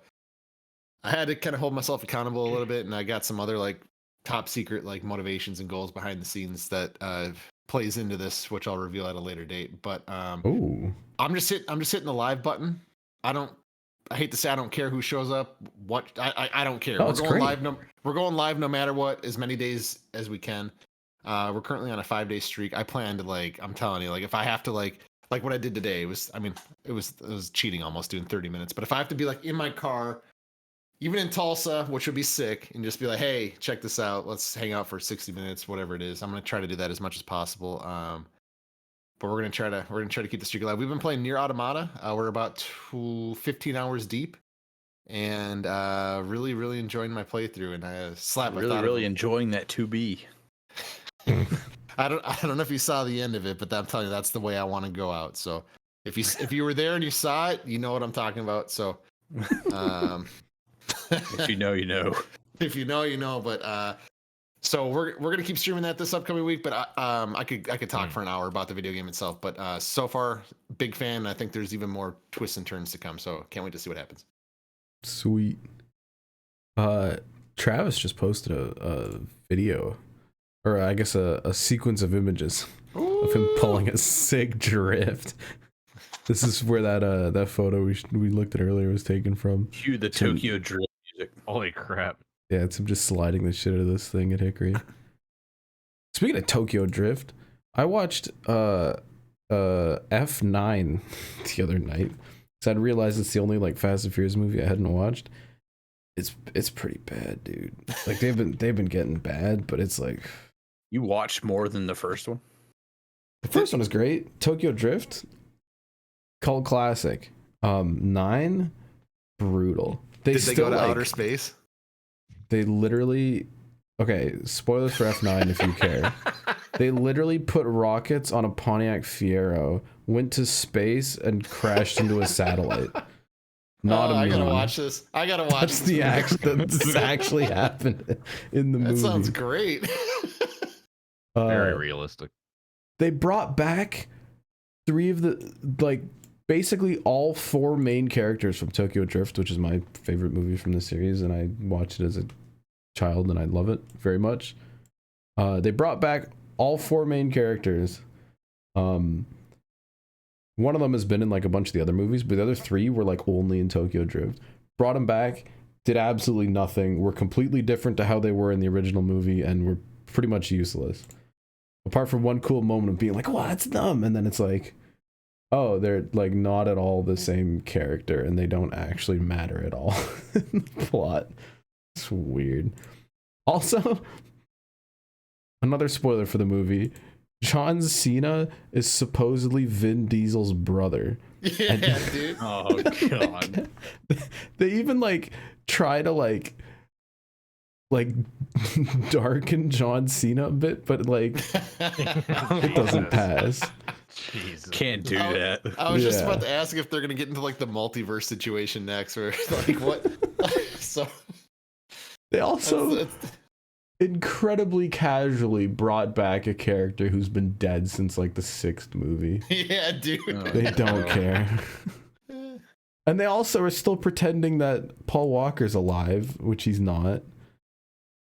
I had to kind of hold myself accountable a little bit, and I got some other like top secret like motivations and goals behind the scenes that plays into this, which I'll reveal at a later date. But I'm just hitting the live button. I hate to say I don't care who shows up. I don't care. Oh, we're going live. We're going live no matter what, as many days as we can. We're currently on a 5-day streak. I plan to I'm telling you, if I have to like what I did today, it was cheating almost doing 30 minutes. But if I have to be in my car, even in Tulsa, which would be sick, and just be like, hey, check this out. Let's hang out for 60 minutes, whatever it is. I'm gonna try to do that as much as possible. But we're gonna try to keep the streak alive. We've been playing Nier Automata. We're about 15 hours deep, and really, really enjoying my playthrough. And really enjoying that 2B. I don't know if you saw the end of it, but I'm telling you, that's the way I want to go out. So if you were there and you saw it, you know what I'm talking about. So if you know, you know. If you know, you know. But so we're gonna keep streaming that this upcoming week. But I could talk for an hour about the video game itself. But so far, big fan. I think there's even more twists and turns to come. So can't wait to see what happens. Sweet. Travis just posted a video, or I guess a sequence of images of him pulling a sick drift. This is where that photo we looked at earlier was taken from. Cue the Tokyo drift music. Holy crap. Yeah, it's him just sliding the shit out of this thing at Hickory. Speaking of Tokyo Drift, I watched F9 the other night. So I'd realized it's the only Fast and Furious movie I hadn't watched. It's pretty bad, dude. They've been getting bad, but it's you watched more than the first one? The first one is great. Tokyo Drift, cult classic. 9, brutal. Did they go to outer space? They literally, okay, spoilers for F9 if you care. They literally put rockets on a Pontiac Fiero, went to space, and crashed into a satellite. I gotta watch this. That's this actually happened in the movie. That sounds great. Very realistic. They brought back 3 of the basically all 4 main characters from Tokyo Drift, which is my favorite movie from the series, and I watched it as a child and I love it very much. They brought back all 4 main characters. One of them has been in a bunch of the other movies, but the other 3 were only in Tokyo Drift. Brought them back, did absolutely nothing, were completely different to how they were in the original movie, and were pretty much useless. Apart from one cool moment of being wow, that's dumb, and then it's oh, they're not at all the same character, and they don't actually matter at all in the plot. It's weird. Also, another spoiler for the movie, John Cena is supposedly Vin Diesel's brother. Yeah, dude. Oh god. They even try to darken John Cena a bit, but it doesn't pass. Jesus. Can't do that. I was just about to ask if they're gonna get into the multiverse situation next, or what. So they also incredibly casually brought back a character who's been dead since the 6th movie. Yeah, dude. They don't care. And they also are still pretending that Paul Walker's alive, which he's not.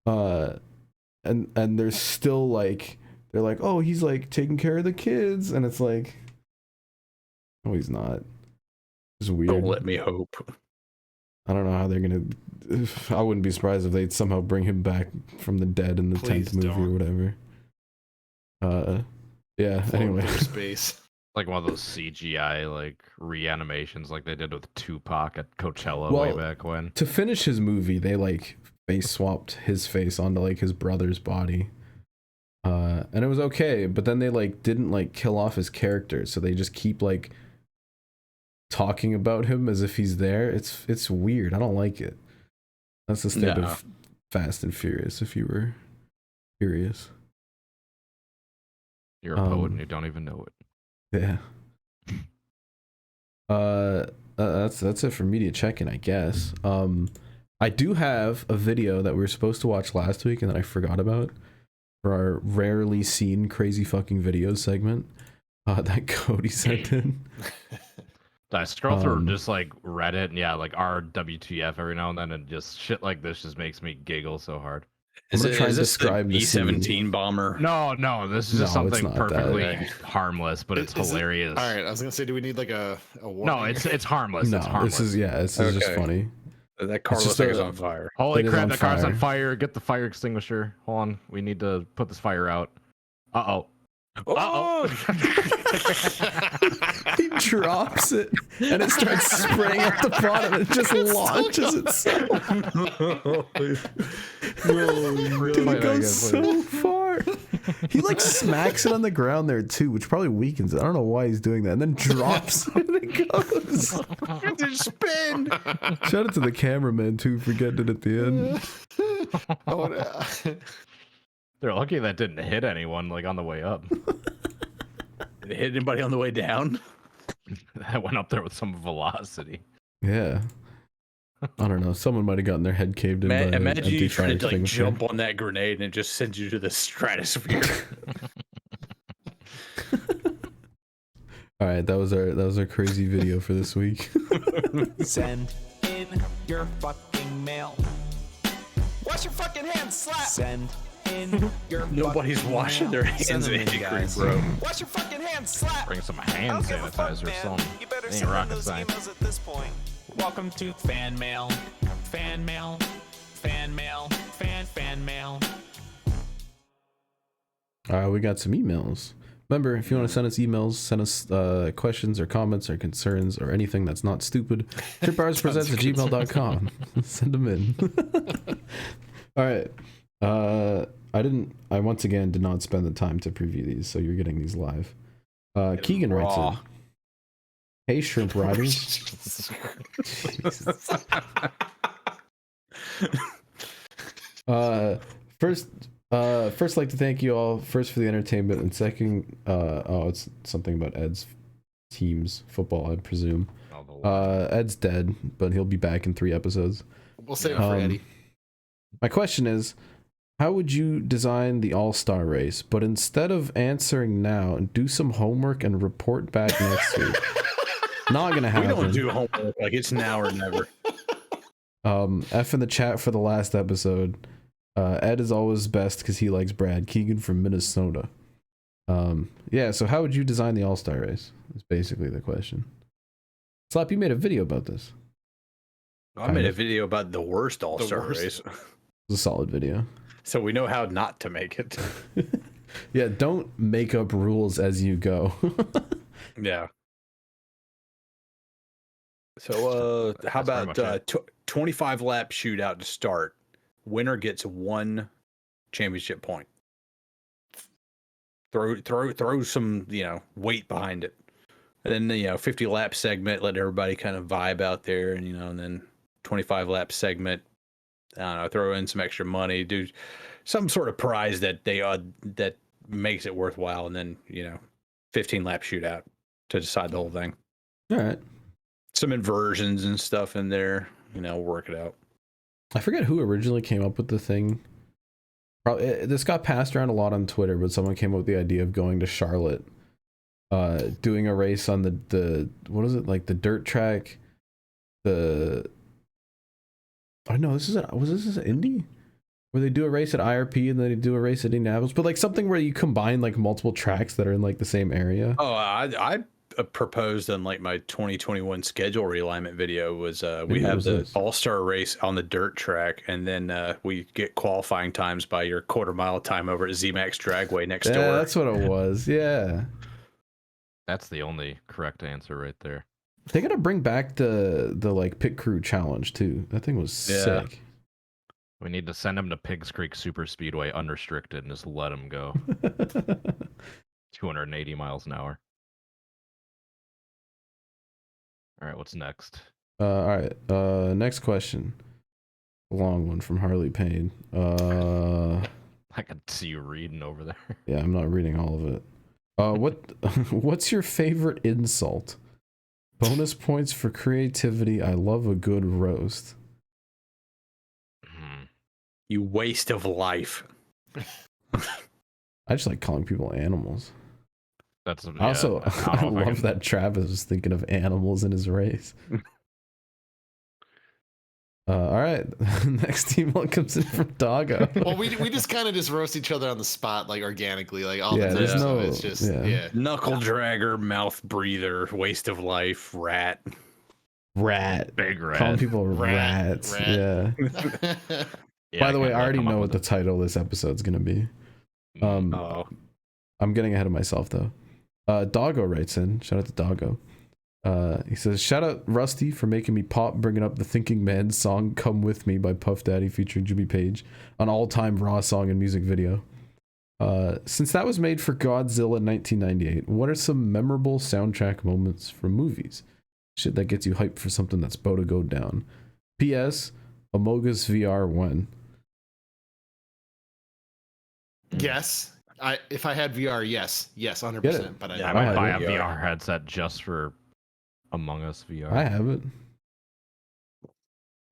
And they're still they're oh, he's taking care of the kids, and it's no, he's not. It's weird. Don't let me hope. I don't know how they're gonna. I wouldn't be surprised if they'd somehow bring him back from the dead in the 10th movie or whatever. Yeah. Anyway, space. One of those CGI reanimations they did with Tupac at Coachella way back when. To finish his movie, they face swapped his face onto his brother's body. And it was okay, but then they didn't kill off his character, so they just keep talking about him as if he's there. It's weird. I don't like it. That's the state of Fast and Furious, if you were curious. You're a poet and you don't even know it. Yeah. That's it for media check-in, I guess. I do have a video that we were supposed to watch last week and that I forgot about for our rarely seen crazy fucking videos segment that Cody sent in. I scroll through just Reddit and our WTF every now and then, and just shit like this just makes me giggle so hard. I'm gonna try and describe the B-17 bomber. No, this is just something perfectly harmless, but it's hilarious. All right, I was gonna say, do we need like a warning? No, it's harmless. No, it's harmless. This is just funny. That car looks like it's on fire. Holy crap, the car's on fire. Get the fire extinguisher. Hold on, we need to put this fire out. Uh-oh. Uh-oh. He drops it and it starts spraying at the bottom and it just launches itself. It goes so far. He like smacks it on the ground there too, which probably weakens it. I don't know why he's doing that. And then drops it and it goes. It's spin. Shout out to the cameraman too for getting it at the end. Oh, no. They're lucky that didn't hit anyone like on the way up. Did it hit anybody on the way down? That went up there with some velocity. Yeah. I don't know. Someone might have gotten their head caved in. Imagine you trying to like jump on that grenade and it just sends you to the stratosphere. All right, that was our crazy video for this week. Send in your fucking mail. Wash your fucking hands, slap. Send in your Nobody's washing their hands in hickory, bro. Wash your fucking hands, slap. Bring some hand sanitizer or something. You better Ain't send in rocket those science. emails at this point. Welcome to fan mail. Fan mail. Fan mail. Fan mail. All right, we got some emails. Remember, if you want to send us emails, send us questions or comments or concerns or anything that's not stupid, ShrimpHoursPresents@gmail.com. Send them in. All right. I once again did not spend the time to preview these, so you're getting these live. Keegan writes in. Hey, Shrimp Riders. First, like to thank you all first for the entertainment, and second, it's something about Ed's team's football, I presume. Ed's dead, but he'll be back in 3 episodes. We'll save it for Eddie. My question is, how would you design the All-Star race? But instead of answering now, do some homework and report back next week. Not gonna happen. We don't do homework. Like, it's now or never. F in the chat for the last episode. Ed is always best because he likes Brad. Keegan from Minnesota. Yeah, so how would you design the All-Star race? Is basically the question. Slap, you made a video about this. I made a video about the worst All-Star race. It's a solid video. So we know how not to make it. Yeah, don't make up rules as you go. Yeah. So how about 25 lap shootout to start? Winner gets 1 championship point. Throw some, weight behind it. And then 50 lap segment, let everybody kind of vibe out there, and then 25 lap segment, I don't know, throw in some extra money, do some sort of prize that that makes it worthwhile, and then 15 lap shootout to decide the whole thing. All right. Some inversions and stuff in there, work it out. I forget who originally came up with the thing. Probably this got passed around a lot on Twitter, but someone came up with the idea of going to Charlotte, doing a race on the what is it, like the dirt track, was this an Indy? Where they do a race at IRP and then they do a race at Indianapolis, but like something where you combine like multiple tracks that are in like the same area. Oh, I proposed on like my 2021 schedule realignment video was we have the All-Star race on the dirt track, and then we get qualifying times by your quarter-mile time over at ZMAX Dragway next door. Yeah, that's what it was. Yeah. That's the only correct answer right there. They gotta bring back the like pit crew challenge too. That thing was sick. We need to send him to Pigs Creek Super Speedway unrestricted and just let him go. 280 miles an hour. All right, what's next? All right. Next question. A long one from Harley Payne. I could see you reading over there. Yeah, I'm not reading all of it. What's your favorite insult? Bonus points for creativity. I love a good roast. You waste of life. I just like calling people animals. That's also, I love that Travis was thinking of animals in his race. All right. Next email comes in from Doggo. Well, we just kind of just roast each other on the spot, like organically, like all Yeah, the time. there's So no- it's just yeah. Knuckle dragger, mouth breather, waste of life, rat. Rat. Big rat. Calling people Rat. rats. Yeah. Yeah, By the way, I can't really already come up know with what the title of this episode's gonna be. Oh, I'm getting ahead of myself though. Doggo writes in. Shout out to Doggo. He says, shout out Rusty for making me pop, bringing up the Thinking Man song Come With Me by Puff Daddy featuring Jimmy Page, an all-time Raw song and music video. Since that was made for Godzilla in 1998, what are some memorable soundtrack moments from movies? Shit that gets you hyped for something that's about to go down. P.S. Amogus VR 1. Yes. If I had VR, yes, 100%. Get it. But Yeah, I I might have buy a it. VR headset just for Among Us VR. I have it.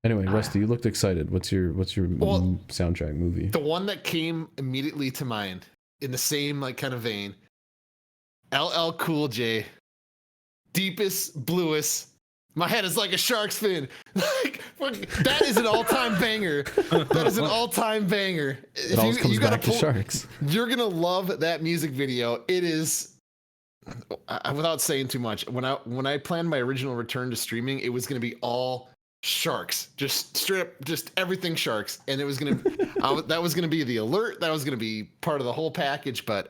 Anyway, Rusty, you looked excited. What's your Well, soundtrack movie? the one that came immediately to mind in the same like kind of vein, LL Cool J, deepest, bluest. My head is like a shark's fin. Like that is an all-time banger. That is an all-time banger. It always comes back to sharks. You're gonna love that music video. It is, without saying too much. When I planned my original return to streaming, it was gonna be all sharks, just straight up, just everything sharks, and it was gonna that was gonna be the alert. That was gonna be part of the whole package. But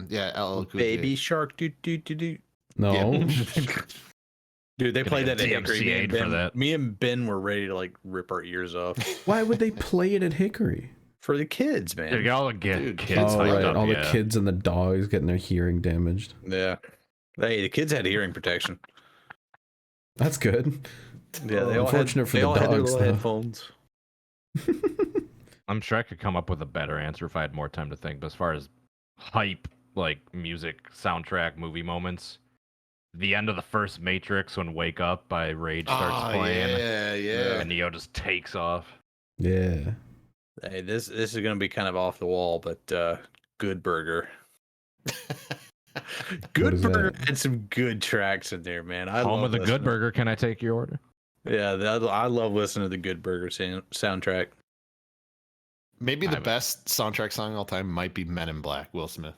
yeah, LL Cool J. baby shark, do. No. Yeah. Dude, they played get that at Hickory. DMCA'd for that. Me and Ben were ready to like rip our ears off Why would they play it at Hickory? for the kids, man. Dude, y'all get Dude, kids Oh, hyped right. up, All yeah. the kids and the dogs getting their hearing damaged. Yeah. Hey, the kids had hearing protection. That's good. Yeah, they all Unfortunate had, for they the all had their dogs, little though. headphones. I'm sure I could come up with a better answer if I had more time to think. But as far as hype, like music, soundtrack, movie moments, the end of the first Matrix when "Wake Up" by Rage starts playing, Yeah. and Neo just takes off. Yeah. Hey, this is gonna be kind of off the wall, but Good Burger. Good is Burger that? had some good tracks in there, man. I Home love of the listening- Good Burger. Can I take your order? Yeah, I love listening to the Good Burger soundtrack. Maybe the I- best soundtrack song of all time might be Men in Black, Will Smith.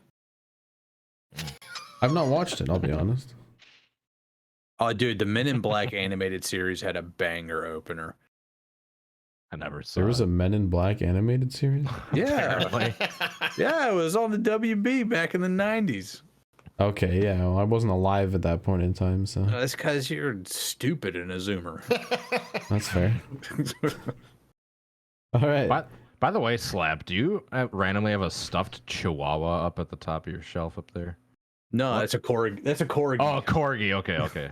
I've not watched it, I'll be honest. Oh, dude, the Men in Black animated series had a banger opener. I never saw. There was it. a Men in Black animated series? Yeah, Apparently. yeah, it was on the WB back in the 90s. Okay, yeah. Well, I wasn't alive at that point in time, so That's because you're stupid and a Zoomer. that's fair. All right. By the way, Slap, do you randomly have a stuffed Chihuahua up at the top of your shelf up there? No, that's a corgi. That's a corgi. Oh, corgi. Okay.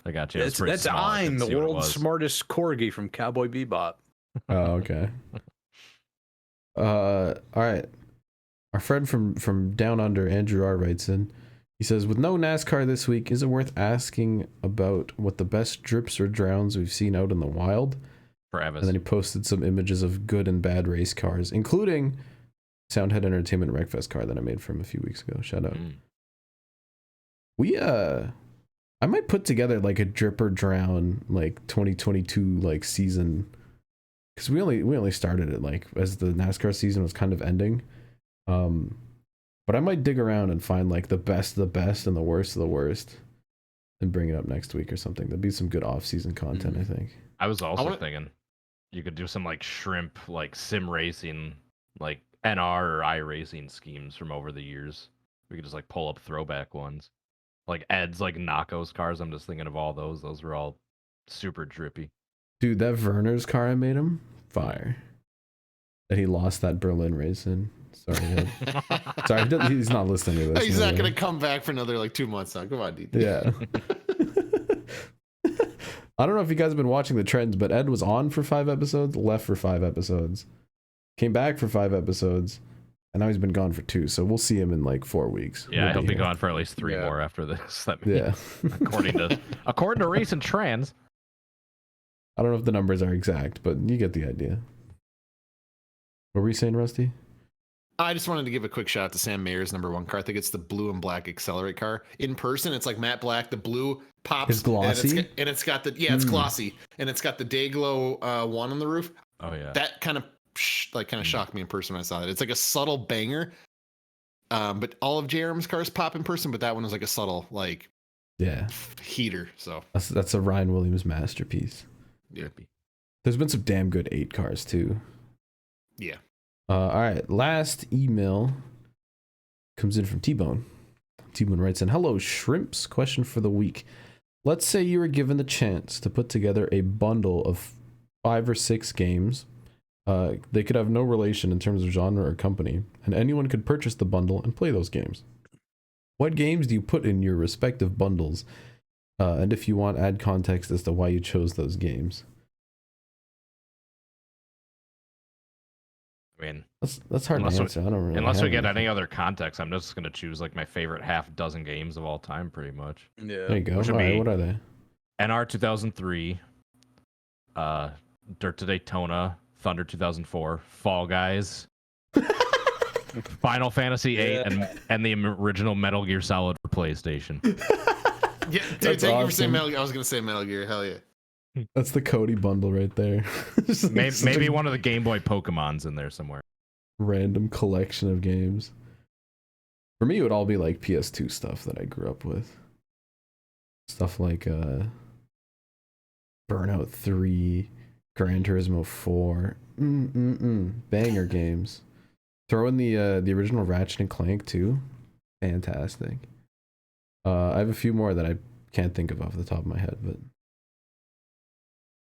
I got you. that's pretty small. I I'm couldn't the see what it world's was. smartest corgi from Cowboy Bebop. Oh, okay. All right. Our friend from Down Under, Andrew R, writes in. He says, with no NASCAR this week, is it worth asking about what the best drips or drowns we've seen out in the wild? Travis. And then he posted some images of good and bad race cars, including Soundhead Entertainment Wreckfest car that I made for him a few weeks ago. Shout out. I might put together like a drip or drown like 2022 like season, because we only started it like as the NASCAR season was kind of ending. But I might dig around and find like the best of the best and the worst of the worst and bring it up next week or something. That'd be some good off-season content, I think. I was also thinking you could do some like shrimp, like sim racing, like NR or iRacing schemes from over the years. We could just like pull up throwback ones. Like Ed's like Nakos cars. I'm just thinking of all those. Those were all super drippy. Dude, that Werner's car I made him, fire. That he lost that Berlin race in. Sorry, Ed. Sorry, he's not listening to this. He's not no gonna way. come back for another like 2 months now. Come on, dude. Yeah. I don't know if you guys have been watching the trends, but Ed was on for 5 episodes, left for 5 episodes, came back for 5 episodes, and now he's been gone for 2. So we'll see him in like 4 weeks. Yeah, he'll be here. gone for at least 3 more after this. That means, Yeah. according to recent trends. I don't know if the numbers are exact, but you get the idea. What were you saying, Rusty? I just wanted to give a quick shout out to Sam Mayer's #1 car. I think it's the blue and black Accelerate car. In person, it's like matte black. The blue pops. It's glossy. And it's got the it's glossy, and it's got the Dayglow one on the roof. Oh yeah. That kind of shocked me in person when I saw it. It's like a subtle banger. But all of JRM's cars pop in person, but that one was like a subtle heater. So that's a Ryan Williams masterpiece. Yeah. There's been some damn good 8 cars too. Yeah. All right, last email comes in from T-Bone. T-Bone writes in, "Hello, Shrimps. Question for the week. Let's say you were given the chance to put together a bundle of 5 or 6 games. They could have no relation in terms of genre or company, and anyone could purchase the bundle and play those games. What games do you put in your respective bundles? And if you want, add context as to why you chose those games." I mean, that's hard to answer. I don't really. Unless we get anything. any other context, I'm just gonna choose like my favorite half dozen games of all time, pretty much. Yeah. There you go. Which All would right, be what are they? NR 2003, Dirt to Daytona, Thunder 2004, Fall Guys, Final Fantasy 8, and the original Metal Gear Solid for PlayStation. Yeah, dude, thank you for saying Metal Gear. I was gonna say Metal Gear. Hell yeah. That's the Cody bundle right there. Maybe one of the Game Boy Pokemons in there somewhere. Random collection of games. For me, it would all be like PS2 stuff that I grew up with. Stuff like Burnout 3, Gran Turismo 4. Banger games. Throw in the original Ratchet and Clank too. Fantastic. I have a few more that I can't think of off the top of my head, but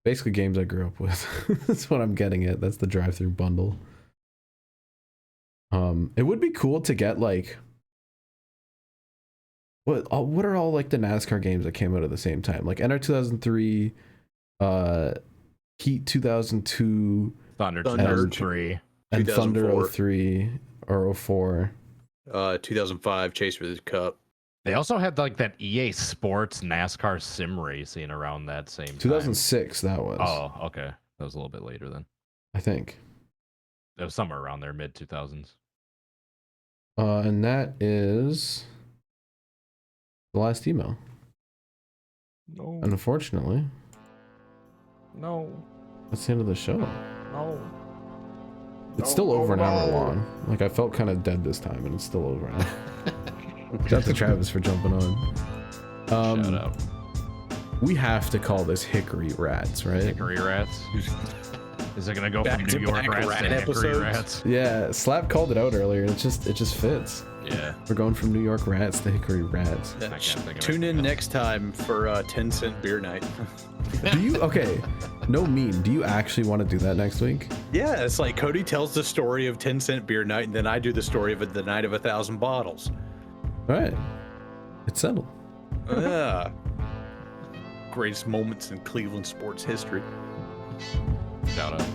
basically games I grew up with. That's what I'm getting at. That's the DriveThrough bundle. It would be cool to get like what are all like the NASCAR games that came out at the same time? Like NR 2003, Heat 2002, Thunder 2003, and Thunder 03 or 04. 2005 Chase for the Cup. They also had like that EA Sports NASCAR sim racing around that same time. 2006 that was. Oh, okay. That was a little bit later then. I think. It was somewhere around there, mid 2000s. And that is the last email. No. And unfortunately, No. that's the end of the show. No. It's still over an hour long. Like I felt kind of dead this time, and it's still over an hour. Shout out to Travis for jumping on. Shout out. We have to call this Hickory Rats, right? Hickory Rats. Is it gonna go from New York Rats to Hickory Rats? Yeah, Slap called it out earlier. It just fits. Yeah. We're going from New York Rats to Hickory Rats. I can't think of Tune in anything next time for 10-cent beer night. Do you no meme, do you actually want to do that next week? Yeah, it's like Cody tells the story of 10-cent beer night, and then I do the story of the night of 1,000 bottles. All right, it's settled. Yeah. Greatest moments in Cleveland sports history. Shout out.